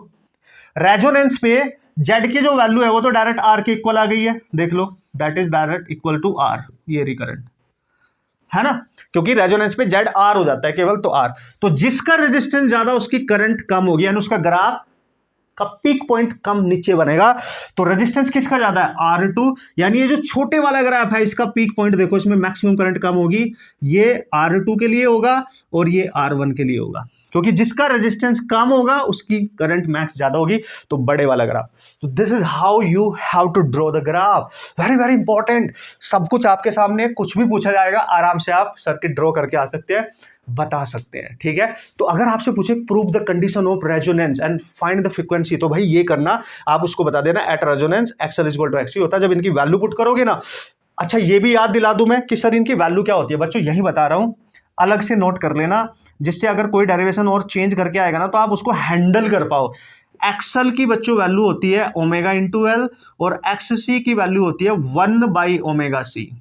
A: रेजोनेंस पे Z की जो वैल्यू है वो तो डायरेक्ट R के इक्वल आ गई है, देख लो, that is direct equal to R, ये रिकरेंट है ना, क्योंकि रेजोनेंस पे Z R हो जाता है केवल, तो R, तो जिसका रेजिस्टेंस ज्यादा उसकी करंट कम होगी, यानी उसका ग्राफ का पीक पॉइंट कम नीचे बनेगा। तो रेजिस्टेंस किसका ज्यादा है, R2, यानी ये जो छोटे वाला ग्राफ है इसका पीक पॉइंट देखो, इसमें मैक्सिमम करंट कम होगी, ये R2 के लिए होगा और ये R1 के लिए होगा, क्योंकि जिसका रेजिस्टेंस कम होगा उसकी करंट मैक्स ज्यादा होगी, तो बड़े वाला ग्राफ। तो this is how you have to draw the graph, very very important. सब कुछ आपके सामने, कुछ भी पूछा जाएगा आराम से आप सर्किट ड्रॉ करके आ सकते हैं, बता सकते हैं, ठीक है। तो अगर आपसे पूछे prove the condition of resonance and find the frequency, तो भाई ये करना, आप उसको बता देना at resonance XL equal to XC होता है जब इनकी वैल्यू पुट करोगे ना। अच्छा ये भी याद दिला दूं मैं कि सर इनकी वैल्यू क्या होती है, बच्चों यही बता रहा हूं, अलग से नोट कर लेना, जिससे अगर कोई डेरिवेशन और चेंज करके आएगा ना तो आप उसको हैंडल कर पाओ। एक्सएल की बच्चों वैल्यू होती है ओमेगा इंटू एल, और एक्ससी की वैल्यू होती है 1/ओमेगा सी,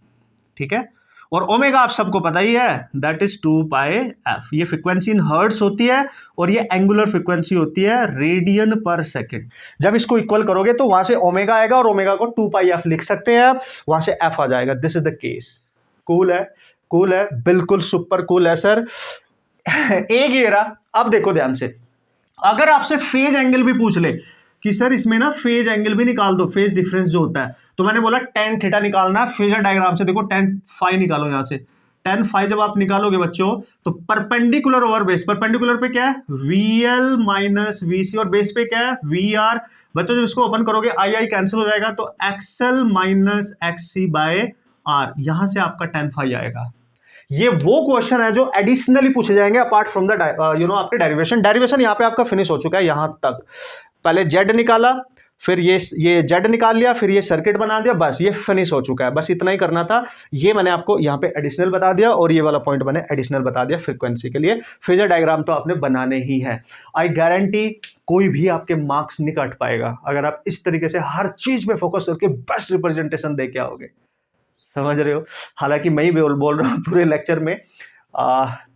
A: ठीक है। और ओमेगा आप सबको पता ही है, दैट इज 2πf। ये फ्रीक्वेंसी इन हर्ट्ज होती है और ये एंगुलर फ्रीक्वेंसी होती है रेडियन पर सेकेंड। जब इसको इक्वल करोगे तो वहां से ओमेगा आएगा और ओमेगा को 2πf लिख सकते हैं आप, वहां से एफ आ जाएगा। This is the case. Cool है, कूल है, बिल्कुल सुपर कूल है सर। एक ये रहा। अब देखो ध्यान से, अगर आपसे फेज एंगल भी पूछ ले कि सर इसमें ना फेज एंगल भी निकाल दो, फेज डिफरेंस जो होता है, तो मैंने बोला tan थीटा निकालना है। फेजर डायग्राम से देखो tan फाई निकालो, यहां से tan फाई जब आप निकालोगे बच्चों तो परपेंडिकुलर ओवर बेस, परपेंडिकुलर पे क्या है VL माइनस VC और बेस पे क्या है VR। बच्चों जब इसको ओपन करोगे आई कैंसिल हो जाएगा, तो XL minus XC by R, यहां से आपका tan फाई आएगा। ये वो क्वेश्चन है जो एडिशनली पूछे जाएंगे अपार्ट फ्रॉम द आपके डेरिवेशन यहां पे आपका फिनिश हो चुका है। यहां तक पहले जेड निकाला, फिर ये जेड निकाल लिया, फिर ये सर्किट बना दिया, बस ये फिनिश हो चुका है। बस इतना ही करना था। ये मैंने आपको यहाँ पे एडिशनल बता दिया और ये वाला पॉइंट मैंने एडिशनल बता दिया फ्रीक्वेंसी के लिए। फेजर डायग्राम तो आपने बनाने ही है। आई गारंटी कोई भी आपके मार्क्स नहीं काट पाएगा अगर आप इस तरीके से हर चीज पे फोकस करके बेस्ट रिप्रेजेंटेशन दे के आओगे। समझ रहे हो? हालांकि मैं ही बोल रहा हूँ पूरे लेक्चर में,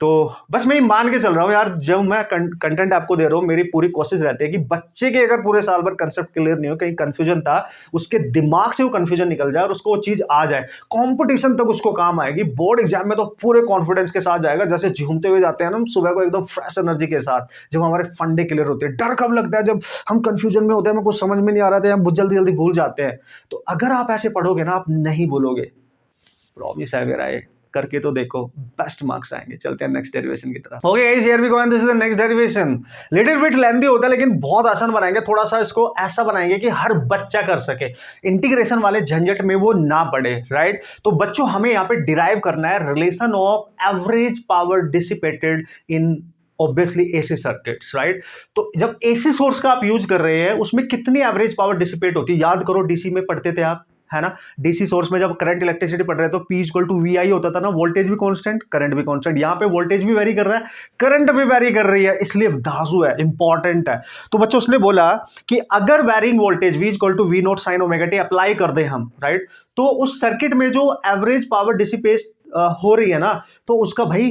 A: तो बस मैं ही मान के चल रहा हूँ यार। जब मैं कंटेंट आपको दे रहा हूँ, मेरी पूरी कोशिश रहती है कि बच्चे के अगर पूरे साल भर कंसेप्ट क्लियर नहीं हो, कहीं कंफ्यूजन था, उसके दिमाग से वो कंफ्यूजन निकल जाए और उसको वो चीज आ जाए, कंपटीशन तक उसको काम आएगी। बोर्ड एग्जाम में तो पूरे कॉन्फिडेंस के साथ जाएगा, जैसे झूमते हुए जाते हैं ना हम सुबह को एकदम फ्रेश एनर्जी के साथ, जब हमारे फंडे क्लियर होते हैं। डर कब लगता है? जब हम कंफ्यूजन में होते हैं, हमें कुछ समझ में नहीं आ रहा था, हम जल्दी जल्दी भूल जाते हैं। तो अगर आप ऐसे पढ़ोगे ना, आप नहीं भूलोगे, प्रॉमिस है मेरा, ये करके तो देखो, बेस्ट मार्क्स आएंगे। चलते हैं नेक्स्ट डेरिवेशन की तरफ। Okay guys, here we go and this is the next derivation. Little bit lengthy होता है लेकिन बहुत आसान बनाएंगे। थोड़ा सा इसको ऐसा बनाएंगे कि हर बच्चा कर सके, इंटीग्रेशन वाले झंझट में वो ना पड़े, राइट। तो बच्चों हमें यहाँ पे डिराइव करना है relation of average power dissipated in obviously AC circuits, right. तो जब एसी सोर्स का आप यूज कर रहे हैं, उसमें कितनी एवरेज पावर डिसिपेट होती है? याद करो, डीसी में पढ़ते थे आप, है ना। डीसी सोर्स में जब करंट इलेक्ट्रिसिटी पढ़ रहे तो P इक्वल टू VI होता था ना, वोल्टेज भी कांस्टेंट, करंट भी कांस्टेंट। यहाँ पे वोल्टेज भी वेरी कर रहा है, करंट भी वेरी कर रही है, इसलिए दाजू है, इंपॉर्टेंट है। तो बच्चों उसने बोला कि अगर varying voltage V equal to V naught sine omega t apply कर दे हम, राइट, तो उस सर्किट में जो एवरेज पावर डिसिपेट हो रही है ना, तो उसका भाई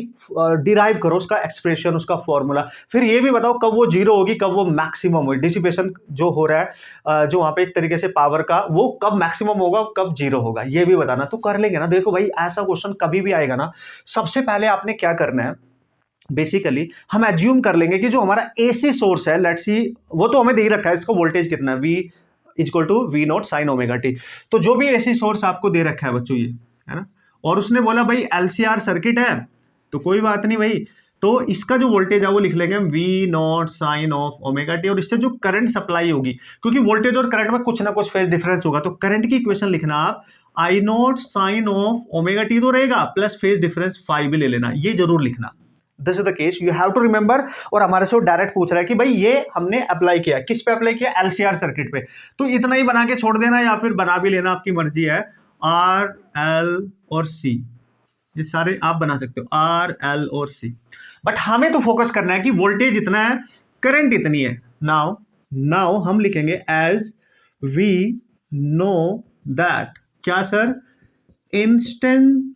A: डिराइव करो, उसका एक्सप्रेशन, उसका फॉर्मूला। फिर ये भी बताओ कब वो जीरो होगी, कब वो मैक्सिमम होगी। डिसिपेशन जो हो रहा है जो वहां पे एक तरीके से पावर का, वो कब मैक्सिमम होगा, कब जीरो होगा, ये भी बताना। तो कर लेंगे ना। देखो भाई, ऐसा क्वेश्चन कभी भी आएगा ना, सबसे पहले आपने क्या करना है, बेसिकली हम एज्यूम कर लेंगे कि जो हमारा एसी सोर्स है, लेट्स सी, वो तो हमें दे ही रखा है, इसको वोल्टेज कितना है, V equal to V naught sine omega t. तो जो भी एसी सोर्स आपको दे रखा है बच्चों, ये है ना, और उसने बोला भाई LCR सर्किट है, तो कोई बात नहीं भाई, तो इसका जो वोल्टेज है वो लिख लेंगे हम V naught sine of omega T, और इससे जो करंट सप्लाई होगी, क्योंकि वोल्टेज और करंट में कुछ ना कुछ फेज डिफरेंस होगा, तो करंट की इक्वेशन लिखना आप I naught sine of omega t तो रहेगा, प्लस फेज डिफरेंस फाई भी ले लेना, ये जरूर लिखना। This is the case, you have to remember. और हमारे से वो डायरेक्ट पूछ रहा है कि भाई ये हमने अप्लाई किया, किस पे अप्लाई किया? LCR सर्किट पे। तो इतना ही बना के छोड़ देना या फिर बना भी लेना, आपकी मर्जी है। R, L और C, ये सारे आप बना सकते हो, R, L और C। बट हमें तो फोकस करना है कि वोल्टेज इतना है, करंट इतनी है। नाउ हम लिखेंगे एज वी नो दैट, क्या सर? इंस्टेंटेनियस,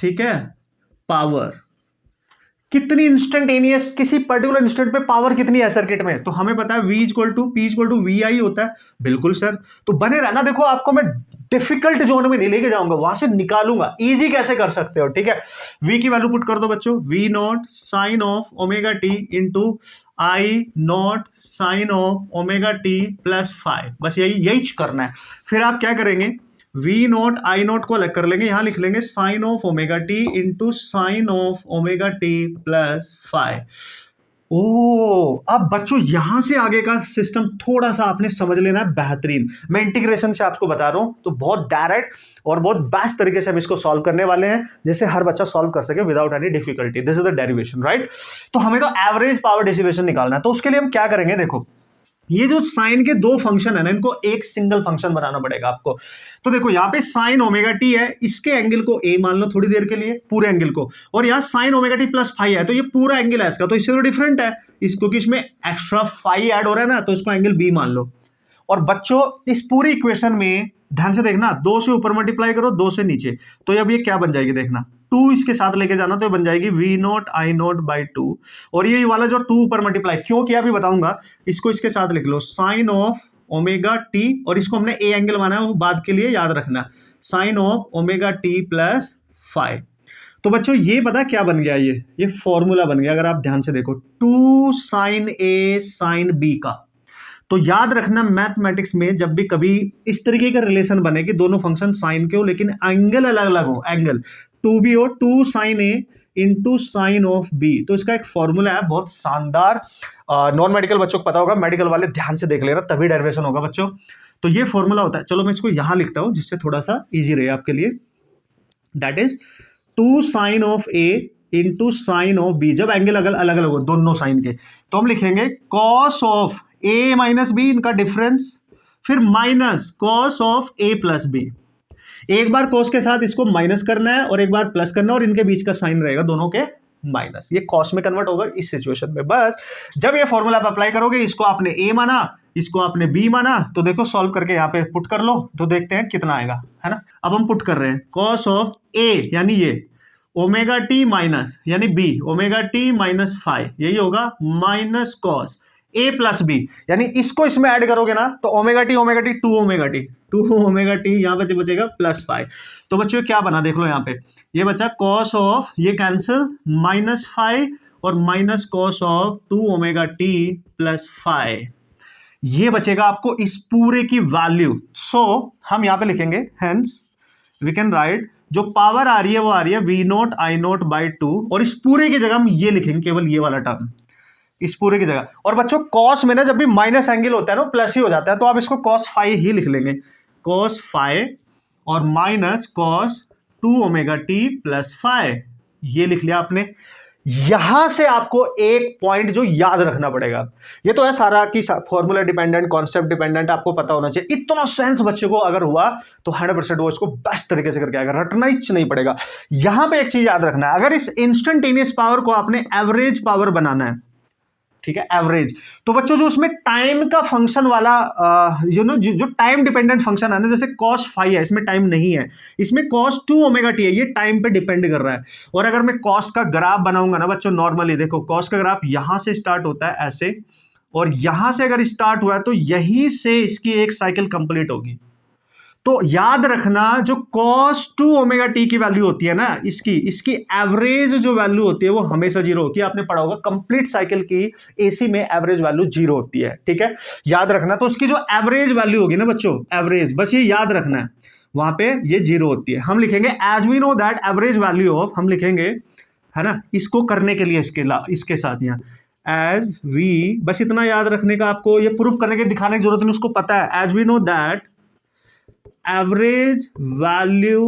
A: ठीक है, पावर कितनी इंस्टेंटेनियस, किसी पर्टिकुलर इंस्टेंट पे पावर कितनी है सर्किट में, तो हमें पता है V equal to P equal to VI होता है। बिल्कुल सर, तो बने रहना। देखो आपको मैं डिफिकल्ट जोन में नहीं लेके जाऊंगा, वहां से निकालूंगा, इजी कैसे कर सकते हो, ठीक है। V की वैल्यू पुट कर दो बच्चों, V naught sine of omega T into I naught sine of omega T plus 5, बस यही करना है। फिर आप क्या करेंगे, वी नॉट आई नॉट को अलग कर लेंगे, यहां लिख लेंगे sine of omega T into sine of omega T plus five. Oh, अब बच्चों यहां से आगे का सिस्टम थोड़ा सा आपने समझ लेना है बेहतरीन। मैं इंटीग्रेशन से आपको बता रहा हूं, तो बहुत डायरेक्ट और बहुत बेस्ट तरीके से हम इसको सॉल्व करने वाले हैं, जैसे हर बच्चा सॉल्व कर सके without any difficulty. This is the derivation, right. तो हमें तो एवरेज पावर डिस्ट्रीब्यूशन निकालना है, तो उसके लिए हम क्या करेंगे, देखो ये जो साइन के दो फंक्शन है ना, इनको एक सिंगल फंक्शन बनाना पड़ेगा आपको। तो देखो यहाँ पे साइन ओमेगा टी है, इसके एंगल को ए मान लो थोड़ी देर के लिए, पूरे एंगल को, और यहाँ sign omega T plus five है, तो ये पूरा एंगल है इसका, तो इससे तो डिफरेंट है इसको, कि इसमें एक्स्ट्रा फाइव ऐड हो रहा है ना, तो इसको एंगल बी मान लो। और बच्चों इस पूरी इक्वेशन में ध्यान से देखना, 2 से ऊपर मल्टीप्लाई करो, 2 से नीचे, तो अब ये क्या बन जाएगी देखना, 2 इसके साथ लेके जाना, तो ये बन जाएगी V naught I naught by 2। और ये वाला जो 2 ऊपर मल्टीप्लाई क्यों किया अभी बताऊंगा, इसको इसके साथ लिख लो साइन ऑफ ओमेगा टी, और इसको हमने ए एंगल माना है, वो बाद के लिए याद रखना, sine of omega T plus five. तो बच्चों ये पता क्या बन गया, ये फॉर्मूला बन गया, अगर आप ध्यान से देखो, 2 साइन ए साइन बी का। तो याद रखना मैथमेटिक्स में जब भी कभी इस तरीके का रिलेशन बने कि दोनों फंक्शन साइन के हो लेकिन एंगल अलग अलग हो, एंगल 2b हो, 2 sine A into sine of B, तो इसका एक फॉर्मूला है बहुत शानदार। नॉन मेडिकल बच्चों को पता होगा, मेडिकल वाले ध्यान से देख लेना, तभी डेरिवेशन होगा बच्चों। तो ये फॉर्मूला होता है, चलो मैं इसको यहां लिखता हूं जिससे थोड़ा सा इजी रहे आपके लिए। That is 2 sine of A into sine of B, जब एंगल अलग अलग हो दोनों साइन के, तो हम लिखेंगे cos of A minus B, इनका डिफरेंस, फिर minus cos of A plus B. एक बार कॉस के साथ इसको माइनस करना है और एक बार प्लस करना है, और इनके बीच का साइन रहेगा दोनों के माइनस, ये कॉस में कन्वर्ट होगा इस सिचुएशन में। बस जब ये फॉर्मूला आप अप्लाई करोगे, इसको आपने ए माना, इसको आपने बी माना, तो देखो सॉल्व करके यहाँ पे पुट कर लो, तो देखते हैं कितना आएगा, है ना। अब हम पुट कर रहे हैं कॉस ऑफ ए यानी ये ओमेगा टी माइनस यानी B omega t minus five, यही होगा, minus cos A plus B, यानी इसको इसमें ऐड करोगे ना, तो ओमेगा टी 2 ओमेगा टी यहाँ पे बचेगा प्लस फाइव। तो बच्चों क्या बना देख लो, यहाँ पे ये बचा कॉस ऑफ, ये कैंसिल, माइनस फाइव और minus cos of 2 omega T plus five, ये बचेगा आपको इस पूरे की वैल्यू। सो हम यहाँ पे लिखेंगे हेंस वी कैन राइट, जो पावर आ रही है वो आ रही है V naught I naught by 2, और इस पूरे की जगह हम ये लिखेंगे, केवल ये वाला टर्म इस पूरे की जगह। और बच्चों कॉस में ना जब भी माइनस एंगल होता है ना, प्लस ही हो जाता है, तो आप इसको कॉस फाइव ही लिख लेंगे, कॉस फाइव और minus cos 2 omega T plus five, ये लिख लिया आपने। यहां से आपको एक पॉइंट जो याद रखना पड़ेगा, ये तो है सारा की फॉर्मूला डिपेंडेंट, कॉन्सेप्ट डिपेंडेंट, आपको पता होना चाहिए। इतना सेंस बच्चे को अगर हुआ तो 100% वो इसको बेस्ट तरीके से करके आएगा, रटना ही नहीं पड़ेगा। यहां पे एक चीज याद रखना है, अगर इस इंस्टेंटेनियस पावर को आपने एवरेज पावर बनाना है, ठीक है, एवरेज, तो बच्चों जो उसमें टाइम का फंक्शन वाला जो टाइम डिपेंडेंट फंक्शन है ना, जैसे cos फाइव है, इसमें टाइम नहीं है, इसमें cos 2 ओमेगा टी है, ये टाइम पे डिपेंड कर रहा है। और अगर मैं cos का ग्राफ बनाऊंगा ना बच्चों, नॉर्मली देखो cos का ग्राफ यहां से स्टार्ट होता है ऐसे, और यहां से अगर स्टार्ट हुआ है तो यहीं से इसकी एक साइकिल कंप्लीट होगी। तो याद रखना जो cos 2 ओमेगा टी की वैल्यू होती है ना, इसकी एवरेज जो वैल्यू होती है वो हमेशा जीरो होती है। आपने पढ़ा होगा कंप्लीट साइकिल की एसी में एवरेज वैल्यू जीरो होती है, ठीक है, याद रखना। तो इसकी जो एवरेज वैल्यू होगी ना बच्चों, एवरेज, बस ये याद रखना है, वहां पे ये जीरो होती है। हम लिखेंगे as we know that average value of, हम लिखेंगे, है ना, इसको करने के लिए इसके साथ यहाँ एज वी, बस इतना याद रखने का, आपको ये प्रूफ करने के दिखाने की जरूरत नहीं, उसको पता है, as we know that average value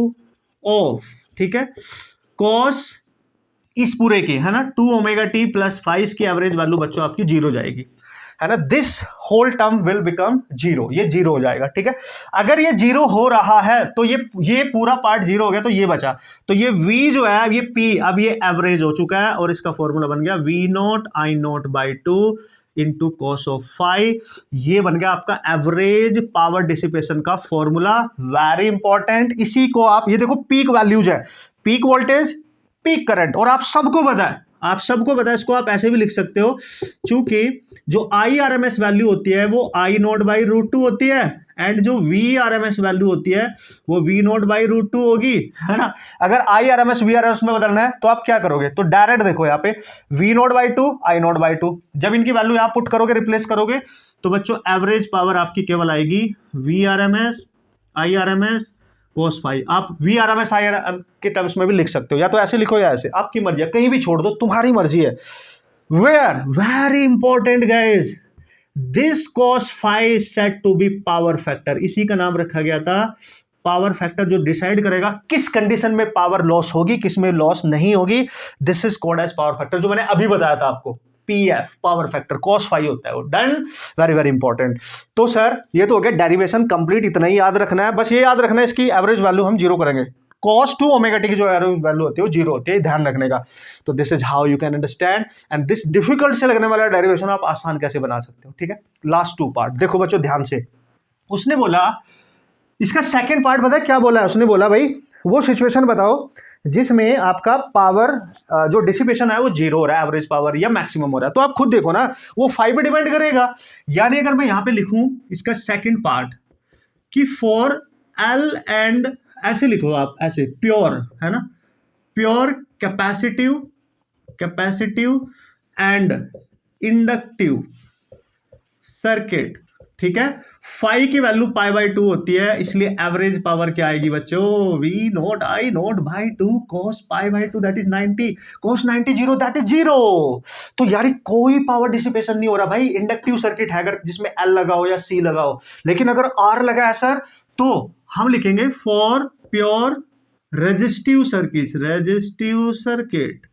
A: of, ठीक है, कॉस इस पूरे की, है ना, 2 ओमेगा टी प्लस 5 की एवरेज वैल्यू बच्चों आपकी जीरो जाएगी, है ना, this whole term will become zero, ये जीरो हो जाएगा, ठीक है। अगर ये जीरो हो रहा है तो ये पूरा पार्ट जीरो हो गया, तो ये बचा, तो ये v जो है, ये p, अब ये एवरेज हो चुका है, और इसका फॉर्मूला बन गया v not I naught by 2 into cos of 5, ये बन गया आपका एवरेज पावर डिसिपेशन का फॉर्मूला। वेरी इंपॉर्टेंट, इसी को आप, ये देखो पीक वैल्यूज है, पीक वोल्टेज, पीक करंट, और आप सबको पता है, इसको आप ऐसे भी लिख सकते हो, चूंकि जो IRMS वैल्यू होती है वो I नॉट बाई रूट 2 होती है, एंड जो VRMS वैल्यू होती है वो V नॉट बाई रूट 2 होगी, है ना। अगर IRMS VRMS में बदलना है तो आप क्या करोगे, तो डायरेक्ट देखो यहाँ पे V not by 2 I not by 2, जब इनकी वैल्यू यहाँ पुट करोगे, रिप्लेस करोगे, तो बच्चों एवरेज पावर आपकी केवल आएगी VRMS IRMS cos फाइव। आप VRMS IRM के टर्म्स में भी लिख सकते हो, या तो ऐसे लिखो या ऐसे, आपकी मर्जी है, कहीं भी छोड़ दो, तुम्हारी मर्जी है। Where very important guys, this cos five set to be power factor, इसी का नाम रखा गया था पावर फैक्टर, जो डिसाइड करेगा किस कंडीशन में पावर लॉस होगी, किस में लॉस नहीं होगी। This is called as power factor, जो मैंने अभी बताया था आपको, PF power factor cos five होता है वो। Done, very very important. तो सर ये तो हो गया डेरिवेशन कंप्लीट, इतना ही याद रखना है, बस ये याद रखना है इसकी एवरेज वैल्यू हम जीरो करेंगे, cos टू ओमेगा टी की जो एवरेज वैल्यू होती है वो जीरो होती है, ध्यान रखने का। तो this is how you can understand, and this difficult से लगने वाला डेरिवेशन आप आसान कैसे बना सकते हो, ठीक है। लास्ट टू पार्ट देखो बच्चों ध्यान से। उसने बोला, इसका सेकंड पार्ट बताया क्या बोला है, उसने बोला भाई वो सिचुएशन बताओ जिसमें आपका पावर जो डिसिपेशन है वो जीरो हो रहा है, एवरेज पावर या मैक्सिमम हो रहा है। तो आप खुद देखो ना, वो फाइव पे डिपेंड करेगा। यानी अगर मैं यहां पे लिखूं इसका सेकंड पार्ट कि फॉर एल एंड, ऐसे लिखो आप, ऐसे प्योर है ना, pure capacitive and inductive circuit, ठीक है। फाई की वैल्यू पाई बाई टू होती है, इसलिए एवरेज पावर क्या आएगी बच्चों, we naught I naught by two cos pi by two that is 90, cos 90 zero that is zero. तो यार कोई पावर डिसिपेशन नहीं हो रहा भाई, इंडक्टिव सर्किट है अगर जिसमें एल लगा हो या सी लगा हो। लेकिन अगर आर लगा है सर, तो हम लिखेंगे फॉर प्योर रेजिस्टिव सर्किट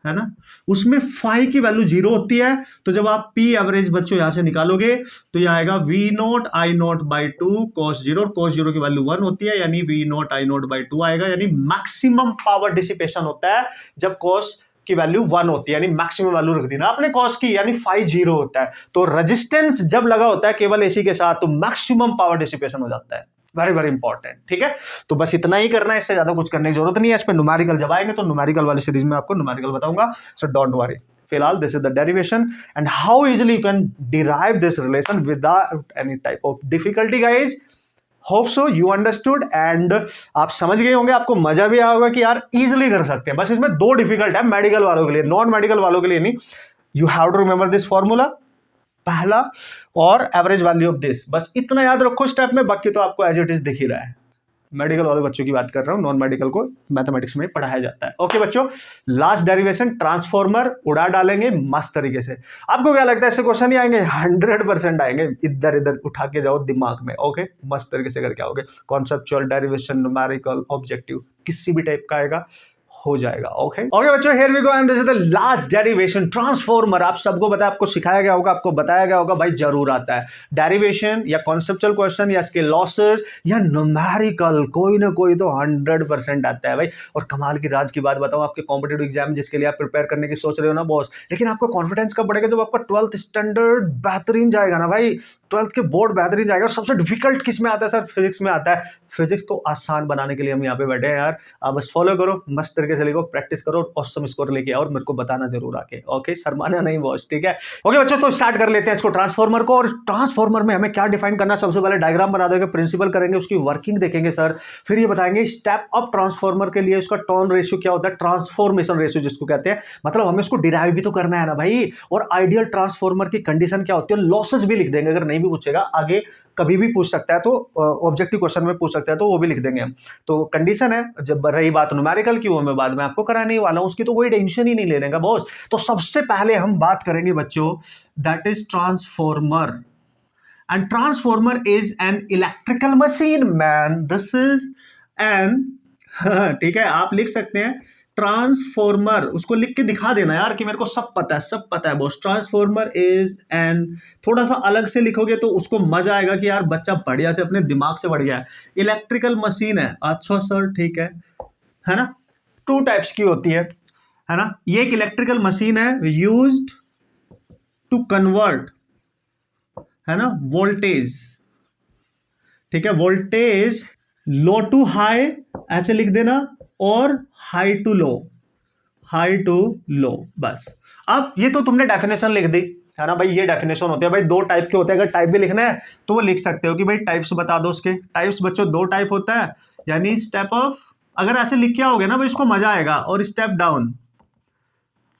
A: है ना, उसमें फाई की वैल्यू जीरो होती है। तो जब आप पी एवरेज बच्चों यहां से निकालोगे तो यह आएगा V naught I naught by two cos zero, और कॉस जीरो की वैल्यू 1 होती है, यानी V naught I naught by two आएगा। यानी मैक्सिमम पावर डिसिपेशन होता है जब कॉस की वैल्यू 1 होती है, यानी मैक्सिमम वैल्यू रख दी ना आपने कॉस की, यानी फाई जीरो होता है। तो रेजिस्टेंस जब लगा होता है केवल एसी के साथ, तो मैक्सिमम पावर डिसिपेशन हो जाता है। वेरी वेरी इंपॉर्टेंट, ठीक है। तो बस इतना ही करना है, इससे ज्यादा कुछ करने की जरूरत नहीं है। इस पे न्यूमेरिकल जब आएंगे तो न्यूमेरिकल वाली सीरीज में आपको न्यूमेरिकल बताऊंगा, सो डोंट वरी। फिलहाल this is the derivation and how easily you can derive this relation without any type of difficulty guys. Hope so you understood and आप समझ गए होंगे, आपको मजा भी आया होगा कि यार इजीली कर सकते हैं। बस इसमें दो डिफिकल्ट है मेडिकल वालों के लिए, नॉन मेडिकल वालों के लिए नहीं। You have to remember this formula पहला, और एवरेज वैल्यू ऑफ दिस, बस इतना याद रखो स्टेप में, बाकी तो आपको एज इट इज दिख ही रहा है। मेडिकल वाले बच्चों की बात कर रहा हूं, नॉन मेडिकल को मैथमेटिक्स में पढ़ाया जाता है। ओके बच्चों, लास्ट डेरिवेशन ट्रांसफॉर्मर उड़ा डालेंगे मस्त तरीके से। आपको क्या लगता है इससे क्वेश्चन नहीं आएंगे? 100% आएंगे, इधर इधर उठा के जाओ दिमाग में। ओके, मस्त तरीके से करके आओगे। कॉन्सेप्चुअल, डेरिवेशन, न्यूमेरिकल, ऑब्जेक्टिव, किसी भी टाइप का आएगा हो जाएगा। ओके बच्चों, here we go and this is the last derivation transformer. आप सबको पता है, आपको सिखाया गया होगा, आपको बताया गया होगा, भाई जरूर आता है डेरिवेशन या कॉन्सेप्चुअल क्वेश्चन या इसके लॉसेस या न्यूमेरिकल, कोई ना कोई तो 100% आता है भाई। और कमाल की राज की बात बताऊं, आपके कॉम्पिटेटिव एग्जाम जिसके लिए आप प्रिपेयर करने की सोच रहे हो ना बॉस, लेकिन आपको कॉन्फिडेंस कब बढ़ेगा? जब आपका 12th स्टैंडर्ड बेहतरीन जाएगा ना भाई, 12th के बोर्ड बेहतरीन जाएगा। सबसे डिफिकल्ट किस में आता है सर? फिजिक्स में आता है। फिजिक्स को आसान बनाने के लिए हम यहाँ पे बैठे हैं यार। आप बस फॉलो करो, मस्त तरीके से लिखो, प्रैक्टिस करो, ऑसम स्कोर लेके आओ और मेरे को बताना जरूर आके। ओके, शर्माना नहीं बॉस, ठीक है। ओके बच्चों, तो स्टार्ट कर लेते हैं इसको, ट्रांसफॉर्मर को। और ट्रांसफॉर्मर में हमें क्या डिफाइन करना है? सबसे पहले डायग्राम बना देंगे, प्रिंसिपल करेंगे, उसकी वर्किंग देखेंगे सर, फिर ये बताएंगे स्टेप अप ट्रांसफॉर्मर के लिए उसका टर्न रेशियो क्या होता है, ट्रांसफॉर्मेशन रेशियो जिसको कहते हैं। मतलब हमें इसको डिराइव भी तो करना है ना भाई। और आइडियल ट्रांसफॉर्मर की कंडीशन क्या होती है, लॉसेस भी लिख देंगे, अगर नहीं भी पूछेगा आगे कभी भी पूछ सकता है, तो ऑब्जेक्टिव क्वेश्चन में पूछ सकता है तो वो भी लिख देंगे हम। तो कंडीशन है। जब रही बात न्यूमेरिकल की, वो मैं बाद में आपको कराने वाला हूं, उसकी तो कोई टेंशन ही नहीं लेने का बॉस। तो सबसे पहले हम बात करेंगे बच्चों, that is transformer. And transformer is an electrical machine man, this is an, ठीक है, आप लिख सकते हैं ट्रांसफॉर्मर, उसको लिख के दिखा देना यार कि मेरे को सब पता है बॉस। ट्रांसफॉर्मर इज एन, थोड़ा सा अलग से लिखोगे तो उसको मजा आएगा कि यार बच्चा बढ़िया से अपने दिमाग से बढ़ गया है। इलेक्ट्रिकल मशीन है, अच्छा सर ठीक है ना। टू टाइप्स की होती है ना। ये एक इलेक्ट्रिकल मशीन है यूज्ड टू कन्वर्ट, है ना, वोल्टेज, ठीक है, वोल्टेज लो टू हाई ऐसे लिख देना, और हाई टू लो, बस। अब ये तो तुमने डेफिनेशन लिख दी है ना भाई, ये डेफिनेशन होते हैं भाई, दो टाइप के होते हैं। अगर टाइप भी लिखना है तो वो लिख सकते हो कि भाई टाइप्स बता दो उसके। टाइप्स बच्चों दो टाइप होता है, यानी स्टेप ऑफ, अगर ऐसे लिख के आओगे ना भाई इसको मजा आएगा, और स्टेप डाउन,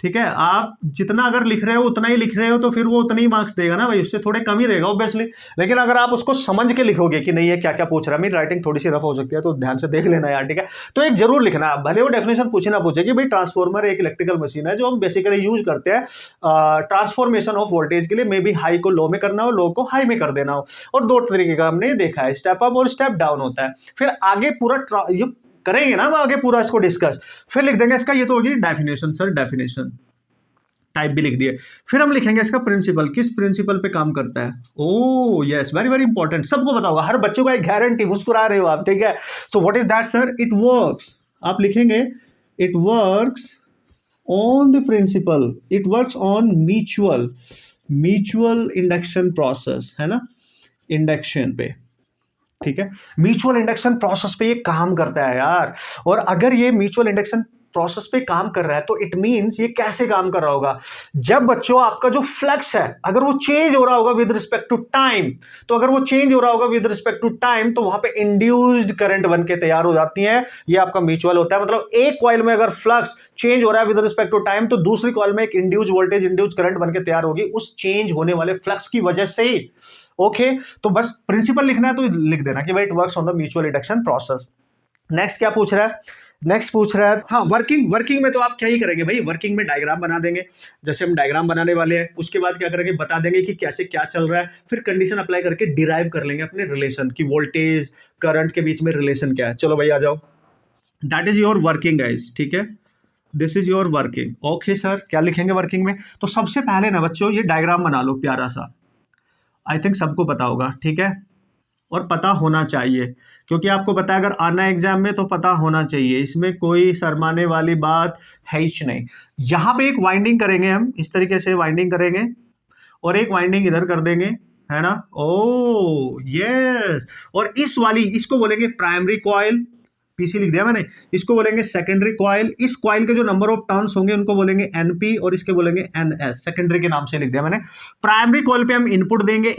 A: ठीक है, आप जितना अगर लिख रहे हो उतना ही लिख रहे हो तो फिर वो उतने ही मार्क्स देगा ना भाई, उससे थोड़े कम ही देगा ऑब्वियसली। लेकिन अगर आप उसको समझ के लिखोगे कि नहीं ये क्या क्या पूछ रहा है, मेरी राइटिंग थोड़ी सी रफ हो सकती है तो ध्यान से देख लेना यार, ठीक है। तो एक जरूर लिखना, भले वो डेफिनेशन पूछे ना पूछे कि भाई ट्रांसफॉर्मर एक इलेक्ट्रिकल मशीन है जो हम बेसिकली यूज करते हैं ट्रांसफॉर्मेशन ऑफ वोल्टेज के लिए, मे बी हाई को लो में करना हो, लो को हाई में कर देना हो। और दो तरीके का हमने देखा है, स्टेप अप और स्टेप डाउन होता है। फिर आगे पूरा ये करेंगे ना, हम आगे पूरा इसको डिस्कस, फिर लिख देंगे इसका, ये तो होगी डेफिनेशन सर, डेफिनेशन टाइप भी लिख दिए। फिर हम लिखेंगे इसका प्रिंसिपल, किस प्रिंसिपल पे काम करता है। ओ यस, वेरी वेरी इंपॉर्टेंट, सबको पता होगा, हर बच्चों का एक गारंटी, मुस्कुरा रहे हो आप, ठीक है। So what is that sir, it works, आप लिखेंगे it works on the principle, it works on mutual induction process, है ना, इंडक्शन पे, ठीक है, म्यूचुअल इंडक्शन प्रोसेस पे ये काम करता है यार। और अगर ये म्यूचुअल इंडक्शन प्रोसेस पे काम कर रहा है तो इट मींस ये कैसे काम कर रहा होगा, जब बच्चों आपका जो फ्लक्स है अगर वो चेंज हो रहा होगा विद रिस्पेक्ट टू टाइम, तो अगर वो चेंज हो रहा होगा विद रिस्पेक्ट टू टाइम तो वहां पे इंड्यूस्ड करंट बन के तैयार हो जाती है, ये आपका म्यूचुअल होता है। मतलब एक कॉइल में अगर फ्लक्स चेंज हो रहा है विद रिस्पेक्ट टू टाइम तो दूसरी कॉइल में एक इंड्यूस्ड वोल्टेज, इंड्यूस्ड करंट बन के तैयार होगी उस चेंज होने वाले फ्लक्स की वजह से ही। ओके, तो बस प्रिंसिपल लिखना है तो लिख देना कि भाई it works on the mutual induction process. Next क्या पूछ रहा है, नेक्स्ट पूछ रहा है, हाँ वर्किंग में तो आप क्या ही करेंगे भाई, वर्किंग में डायग्राम बना देंगे, जैसे हम डायग्राम बनाने वाले हैं, उसके बाद क्या करेंगे, बता देंगे कि कैसे क्या चल रहा है, फिर कंडीशन अप्लाई करके डिराइव कर लेंगे अपने रिलेशन की, वोल्टेज करंट के बीच में रिलेशन क्या है। चलो भाई आ जाओ, that is your working guys, ठीक है, this is your working. Okay sir, क्या लिखेंगे वर्किंग में, तो सबसे पहले ना बच्चों ये डायग्राम बना लो प्यारा सा, आई थिंक सबको पता होगा, ठीक है, और पता होना चाहिए, क्योंकि आपको पता है अगर आना एग्जाम में तो पता होना चाहिए, इसमें कोई शर्माने वाली बात है ही नहीं। यहाँ पे एक वाइंडिंग करेंगे हम, इस तरीके से वाइंडिंग करेंगे और एक वाइंडिंग इधर कर देंगे, है ना, ओ यस, और इस वाली इसको बोलेंगे प्राइमरी कॉइल, पीसी लिख दिया मैंने, इसको बोलेंगे सेकेंडरी कॉइल, इस कॉइल के जो नंबर ऑफ टर्न्स होंगे उनको बोलेंगे एनपी और इसके बोलेंगे एनएस, सेकेंडरी के नाम से लिख दिया मैंने। प्राइमरी कॉइल पे हम इनपुट देंगे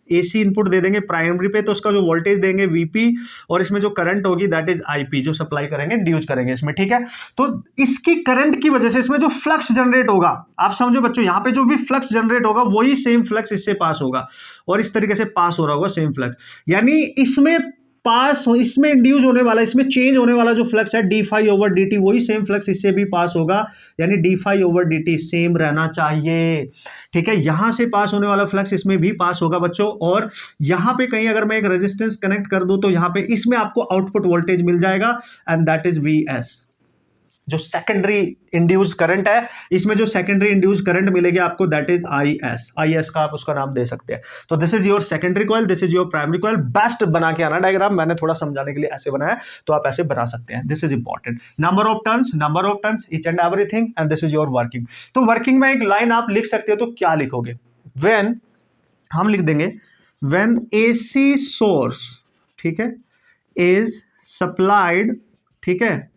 A: एसी इनपुट दे देंगे प्राइमरी पे, तो उसका जो वोल्टेज देंगे वीपी और इसमें जो करंट होगी दैट इज आईपी, जो सप्लाई करेंगे ड्यूज करेंगे इसमें, ठीक है। तो इसकी करंट की वजह से इसमें जो फ्लक्स जनरेट होगा, आप समझो बच्चों, यहाँ पे जो भी फ्लक्स जनरेट होगा वही सेम फ्लक्स इससे पास होगा और इस तरीके से पास हो रहा होगा सेम फ्लक्स, यानी इसमें पास हो, इसमें इंड्यूस होने वाला, इसमें चेंज होने वाला जो फ्लक्स है d phi over D t, वही सेम फ्लक्स इससे भी पास होगा, यानी d phi over D t same रहना चाहिए, ठीक है। यहां से पास होने वाला फ्लक्स इसमें भी पास होगा बच्चों, और यहां पे कहीं अगर मैं एक रेजिस्टेंस कनेक्ट कर दूं तो यहां पे इसमें आपको आउटपुट वोल्टेज मिल जाएगा and that is V S, जो सेकेंडरी इंड्यूस करंट है, इसमें जो सेकेंडरी इंड्यूस करंट मिलेगी आपको दैट इज आई एस का आप उसका नाम दे सकते हैं। तो this is your secondary coil, this is your primary coil, best बना के आना डायग्राम, मैंने थोड़ा समझाने के लिए ऐसे बनाया तो आप ऐसे बना सकते हैं, this is important, number of turns each and everything and this is your working. तो वर्किंग में एक लाइन आप लिख सकते हो, तो क्या लिखोगे, व्हेन हम लिख देंगे व्हेन एसी सोर्स, ठीक है, इज सप्लाइड, ठीक है,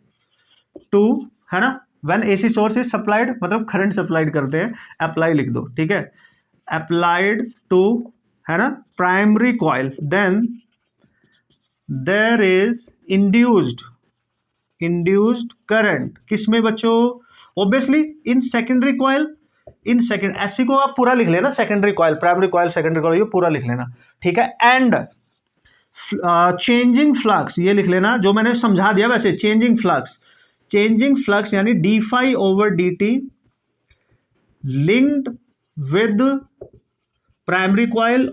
A: टू, है ना, when AC source is supplied मतलब करंट सप्लाइड करते हैं, अप्लाई लिख दो, ठीक है, अप्लाइड टू, है ना, primary coil, then there is induced current, किसमें बच्चों, obviously in secondary coil, in second, ऐसी को आप पूरा लिख लेना, secondary coil, primary coil, secondary coil, ये पूरा लिख लेना, ठीक है। एंड चेंजिंग फ्लक्स, ये लिख लेना जो मैंने समझा दिया वैसे, चेंजिंग फ्लक्स यानी d phi over D t linked with primary coil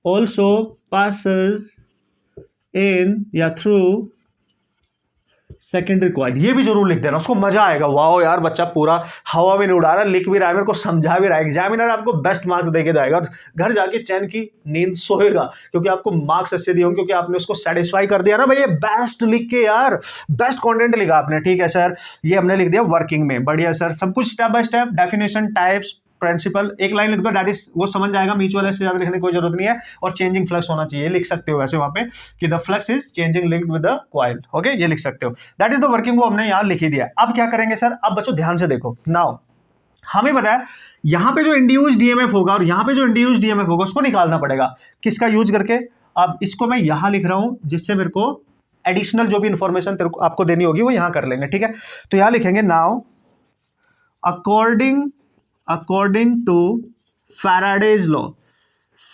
A: also passes in या थ्रू सेकेंडरी कॉइल, ये भी जरूर लिख देना, उसको मजा आएगा, वाओ यार बच्चा पूरा हवा में नहीं उड़ा रहा, लिख भी रहा है, मेरे को समझा भी रहा है, एग्जामिनर आपको बेस्ट मार्क्स देके जाएगा और घर जाके चैन की नींद सोएगा, क्योंकि आपको मार्क्स अच्छे दिए होंगे, क्योंकि आपने उसको सेटिस्फाई कर दिया ना भाई, ये बेस्ट लिख के यार, बेस्ट कंटेंट लिखा आपने, ठीक है सर, ये हमने लिख दिया वर्किंग में, बढ़िया सर, सब कुछ step by step, definition, types, principle, एक लाइन लिख दो, दैट इज वो समझ जाएगा, म्यूचुअल से ज्यादा लिखने की कोई जरूरत नहीं है, और चेंजिंग फ्लक्स होना चाहिए, लिख सकते हो वैसे वहां पे कि the flux is changing linked with the coil, okay, ये लिख सकते हो, दैट इज द वर्किंग, वो हमने यहां लिख ही दिया। अब क्या करेंगे सर, अब बच्चों ध्यान से देखो, नाउ हमें पता है यहां पे जो इंड्यूस्ड डीएमएफ होगा और यहां पे जो इंड्यूस्ड डीएमएफ होगा उसको निकालना पड़ेगा, किसका यूज करके, अब इसको मैं यहां लिख रहा हूं जिससे मेरे को एडिशनल जो भी इंफॉर्मेशन आपको देनी होगी वो यहां कर लेंगे, ठीक है। तो यहां लिखेंगे now according to Faraday's law,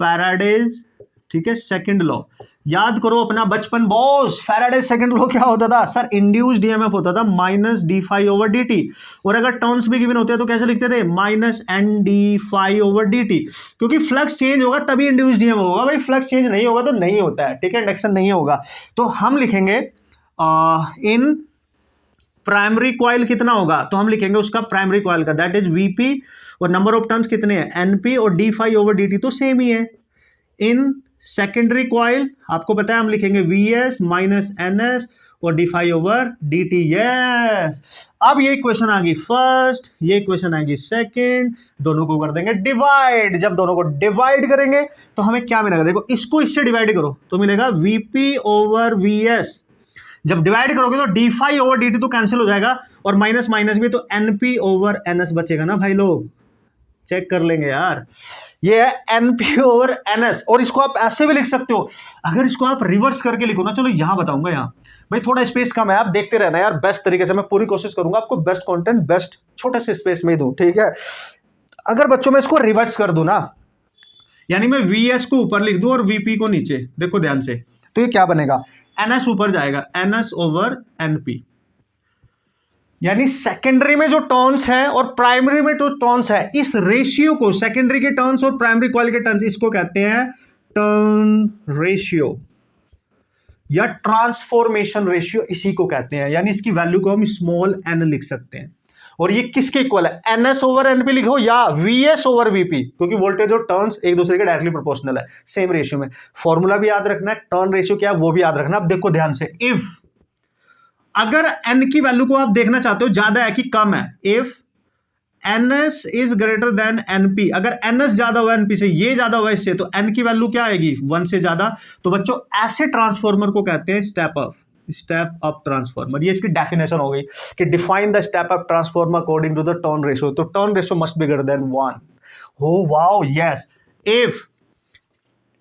A: Faraday's, ठीक है, सेकंड लॉ। याद करो अपना बचपन बॉस, फैराडेज सेकंड लॉ क्या होता था सर? इंड्यूस्ड ईएमएफ होता था minus d phi over D t, और अगर टर्म्स भी गिवन होते हैं तो कैसे लिखते थे? Minus N d phi over D t, क्योंकि फ्लक्स चेंज होगा तभी इंड्यूस्ड ईएमएफ होगा भाई, फ्लक्स चेंज नहीं होगा तो नहीं होता है, ठीक है, इंडक्शन नहीं होगा। तो हम लिखेंगे इन प्राइमरी कॉइल कितना होगा, तो हम लिखेंगे उसका प्राइमरी कॉइल का, दैट इज वीपी, और नंबर ऑफ टर्न्स कितने हैं? एनपी, और D phi over D T तो सेम ही है। इन सेकेंडरी कॉइल आपको पता है हम लिखेंगे V S minus N S और D phi over D T. Yes, अब ये इक्वेशन आ गई फर्स्ट, ये इक्वेशन आएगी सेकेंड, दोनों को कर देंगे डिवाइड। जब दोनों को डिवाइड करेंगे तो हमें क्या मिलेगा? देखो इसको इससे डिवाइड करो तो मिलेगा वीपी ओवर वी एस। जब डिवाइड करोगे तो d phi over D T तो कैंसिल हो जाएगा, और माइनस माइनस भी, तो एनपी ओवर एनएस बचेगा ना भाई लोग, चेक कर लेंगे यार। ये है एनपी ओवर एनएस, और इसको आप ऐसे भी लिख सकते हो, अगर इसको आप रिवर्स करके लिखो ना, चलो यहां बताऊंगा, यहां भाई थोड़ा स्पेस कम है, आप देखते रहना यार, बेस्ट तरीके से मैं पूरी कोशिश करूंगा आपको बेस्ट कंटेंट बेस्ट छोटे से स्पेस में ही दूं, ठीक है। अगर बच्चों में इसको रिवर्स कर दूं ना, यानी मैं वीएस को ऊपर लिख दूं और वीपी को नीचे, देखो ध्यान से, तो ये क्या बनेगा? एनएस ऊपर जाएगा, एनएस ओवर एनपी, यानी सेकेंडरी में जो टर्न्स है और प्राइमरी में जो टर्न्स है, इस रेशियो को, सेकेंडरी के टर्न्स और प्राइमरी कॉइल के टर्न्स, इसको कहते हैं टर्न रेशियो या ट्रांसफॉर्मेशन रेशियो, इसी को कहते हैं। यानी इसकी वैल्यू को हम स्मॉल एन लिख सकते हैं, और ये किसके इक्वल है? एनएस ओवर एनपी लिखो या वीएस ओवर वीपी, क्योंकि वोल्टेज और टर्न्स एक दूसरे के डायरेक्टली प्रोपोर्शनल है, सेम रेशियो में। फॉर्मूला भी याद रखना है, टर्न रेशियो क्या है वो भी याद रखना। अब देखो ध्यान से, इफ अगर n की वैल्यू को आप देखना चाहते हो ज्यादा है कि कम है, if ns is greater then np, अगर ns ज्यादा हुआ np से, ये ज्यादा हुआ इससे, तो n की वैल्यू क्या आएगी? 1 से ज्यादा। तो बच्चों ऐसे ट्रांसफॉर्मर को कहते हैं स्टेप अप ट्रांसफॉर्मर। ये इसकी डेफिनेशन हो गई कि define the step up transformer according to the turn ratio, तो turn ratio must be greater than 1। हो wow, yes, if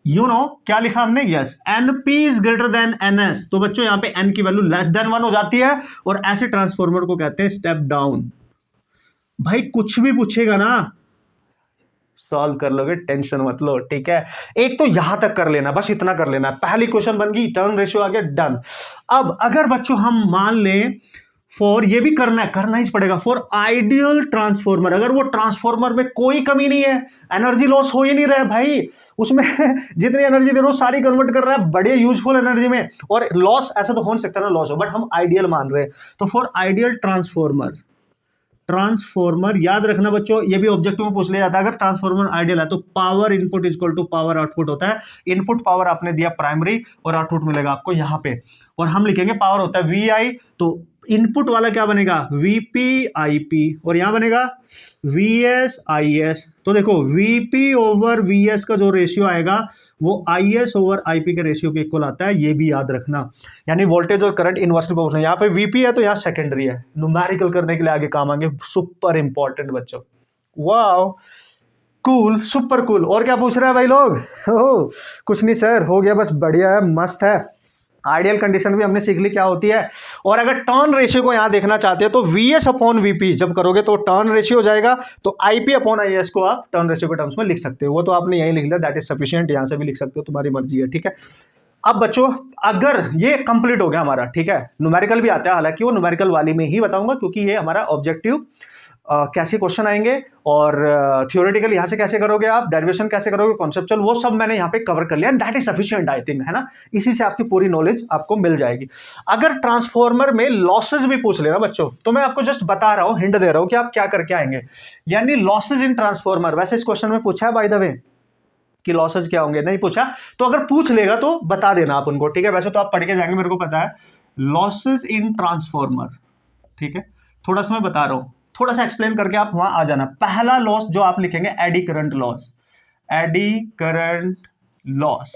A: you know क्या लिखा हमने? Yes, NP is greater than NS, तो बच्चों यहां पे एन की वैल्यू लेस देन 1 हो जाती है, और ऐसे ट्रांसफॉर्मर को कहते हैं स्टेप डाउन। भाई कुछ भी पूछेगा ना, सॉल्व कर लोगे, टेंशन मत लो, ठीक है। एक तो यहां तक कर लेना, बस इतना कर लेना, पहली क्वेश्चन बन गई, टर्न रेशियो आ गया, डन। अब अगर बच्चों हम मान लें फॉर, ये भी करना ही पड़ेगा, फॉर आइडियल ट्रांसफॉर्मर, अगर वो ट्रांसफॉर्मर में कोई कमी नहीं है, एनर्जी लॉस हो ही नहीं रहा है भाई, उसमें जितनी एनर्जी दे रहे हो सारी कन्वर्ट कर रहा है बड़े यूजफुल एनर्जी में, और लॉस ऐसा तो हो नहीं सकता ना लॉस हो, बट हम आइडियल मान रहे हैं। तो फॉर आइडियल ट्रांसफॉर्मर याद रखना बच्चों, ये भी ऑब्जेक्टिव में पूछ लिया जाता है, अगर ट्रांसफॉर्मर आइडियल है तो power input is equal to power output होता है। इनपुट पावर आपने दिया प्राइमरी, और आउटपुट मिलेगा आपको यहाँ पे, और हम लिखेंगे पावर होता है वी आई, तो इनपुट वाला क्या बनेगा? वीपी आईपी, और यहां बनेगा वीएस आईएस। तो देखो वीपी ओवर वीएस का जो रेशियो आएगा वो आईएस ओवर आईपी के रेशियो के इक्वल आता है, ये भी याद रखना। यानी वोल्टेज और करंट इनवर्सली प्रोपोर्शनल, यहाँ पे वीपी है तो यहाँ सेकेंडरी है, न्यूमेरिकल करने के लिए आगे काम आएंगे, सुपर इंपॉर्टेंट बच्चों। Wow, cool, super cool. और क्या पूछ रहे हैं भाई लोग? हो कुछ नहीं सर, हो गया बस, बढ़िया है, मस्त है। आइडियल कंडीशन भी हमने सीख ली क्या होती है। और अगर टर्न रेशियो को यहां देखना चाहते हैं तो वीएस अपॉन वीपी जब करोगे तो टर्न रेशियो हो जाएगा, तो आईपी अपॉन आईएस को आप टर्न रेशियो के टर्म्स में लिख सकते हो, वो तो आपने यही लिख लिया, दैट इज सफिशिएंट, यहां से भी लिख सकते हो, तुम्हारी मर्जी है, ठीक है। अब बच्चों अगर ये कंप्लीट हो गया हमारा, ठीक है, न्यूमेरिकल भी आता है, हालांकि वो न्यूमेरिकल वाली में ही बताऊंगा, क्योंकि ये हमारा ऑब्जेक्टिव कैसे क्वेश्चन आएंगे, और थियोरेटिकल यहाँ से कैसे करोगे आप, डेरिवेशन कैसे करोगे, कॉन्सेप्चुअल, वो सब मैंने यहाँ पे कवर कर लिया, that is sufficient I think, है ना। इसी से आपकी पूरी नॉलेज आपको मिल जाएगी। अगर ट्रांसफॉर्मर में लॉसेज भी पूछ लेना बच्चों, तो मैं आपको जस्ट बता रहा हूँ, हिंट दे रहा हूँ कि आप क्या करके आएंगे, यानी लॉसेज इन ट्रांसफॉर्मर। वैसे इस क्वेश्चन में पूछा है बाय द वे कि लॉसेज क्या होंगे, नहीं पूछा, तो अगर पूछ लेगा तो बता देना आप उनको, ठीक है। वैसे तो आप पढ़ के जाएंगे, मेरे को पता है, लॉसेज इन ट्रांसफॉर्मर, ठीक है। थोड़ा सा मैं बता रहा हूँ, थोड़ा सा एक्सप्लेन करके आप वहां आ जाना। पहला लॉस जो आप लिखेंगे AD current loss, AD current loss,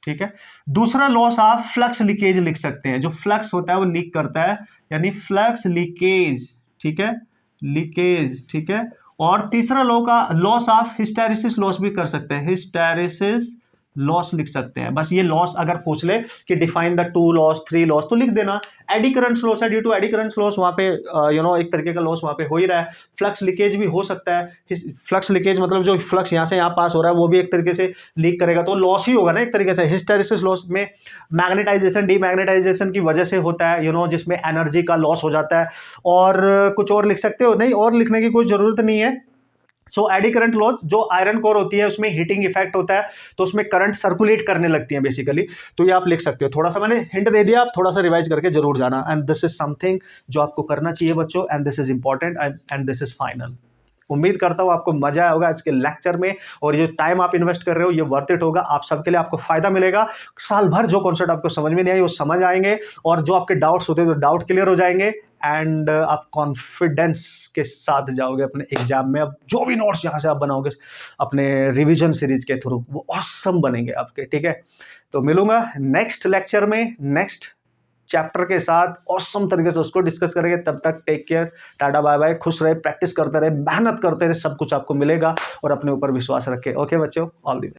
A: ठीक है। दूसरा लॉस आप फ्लक्स लीकेज लिख सकते हैं, जो फ्लक्स होता है वो लीक करता है, यानी फ्लक्स लीकेज, ठीक है, लीकेज, ठीक है। और तीसरा लॉस आप हिस्टेरिसिस लॉस भी कर सकते हैं, हिस्टेरिसिस लॉस लिख सकते हैं। बस ये लॉस अगर पूछ ले कि डिफाइन द 2 लॉस 3 लॉस तो लिख देना। एडी करंट लॉस है, due to eddy current loss वहाँ पे एक तरीके का लॉस वहाँ पे हो ही रहा है। फ्लक्स लीकेज भी हो सकता है। फ्लक्स लीकेज मतलब जो फ्लक्स यहाँ से यहाँ पास हो रहा है वो भी एक तरीके से लीक करेगा तो लॉस ही होगा ना एक तरीके से। हिस्टेरिसिस लॉस में मैग्नेटाइजेशन डीमैग्नेटाइजेशन की वजह से होता है जिसमें एनर्जी का लॉस हो जाता है। और कुछ और लिख सकते हो? नहीं, और लिखने की कोई जरूरत नहीं है। सो एडी करंट लॉस, जो आयरन कोर होती है उसमें हीटिंग इफेक्ट होता है तो उसमें करंट सर्कुलेट करने लगती है बेसिकली, तो ये आप लिख सकते हो। थोड़ा सा मैंने हिंट दे दिया, आप थोड़ा सा रिवाइज करके जरूर जाना। एंड दिस इज समथिंग जो आपको करना चाहिए बच्चों, and this is important and this is final. उम्मीद करता हूँ आपको मजा आया होगा आज के लेक्चर में, और ये टाइम आप इन्वेस्ट कर रहे हो ये वर्थ इट होगा। आप सबके लिए आपको फायदा मिलेगा। साल भर जो कॉन्सेप्ट आपको समझ में नहीं आई वो समझ आएंगे, और जो आपके डाउट्स होते हैं तो डाउट क्लियर हो जाएंगे, एंड आप कॉन्फिडेंस के साथ जाओगे अपने एग्जाम में। अब जो भी नोट्स यहाँ से आप बनाओगे अपने रिवीजन सीरीज के थ्रू वो ऑसम बनेंगे आपके, ठीक है। तो मिलूंगा नेक्स्ट लेक्चर में नेक्स्ट चैप्टर के साथ, ऑसम तरीके से उसको डिस्कस करेंगे। तब तक take care, tata bye bye, खुश रहे, प्रैक्टिस करते रहे, मेहनत करते रहे, सब कुछ आपको मिलेगा, और अपने ऊपर विश्वास रखें। ओके बच्चों, ऑल दी बेस्ट।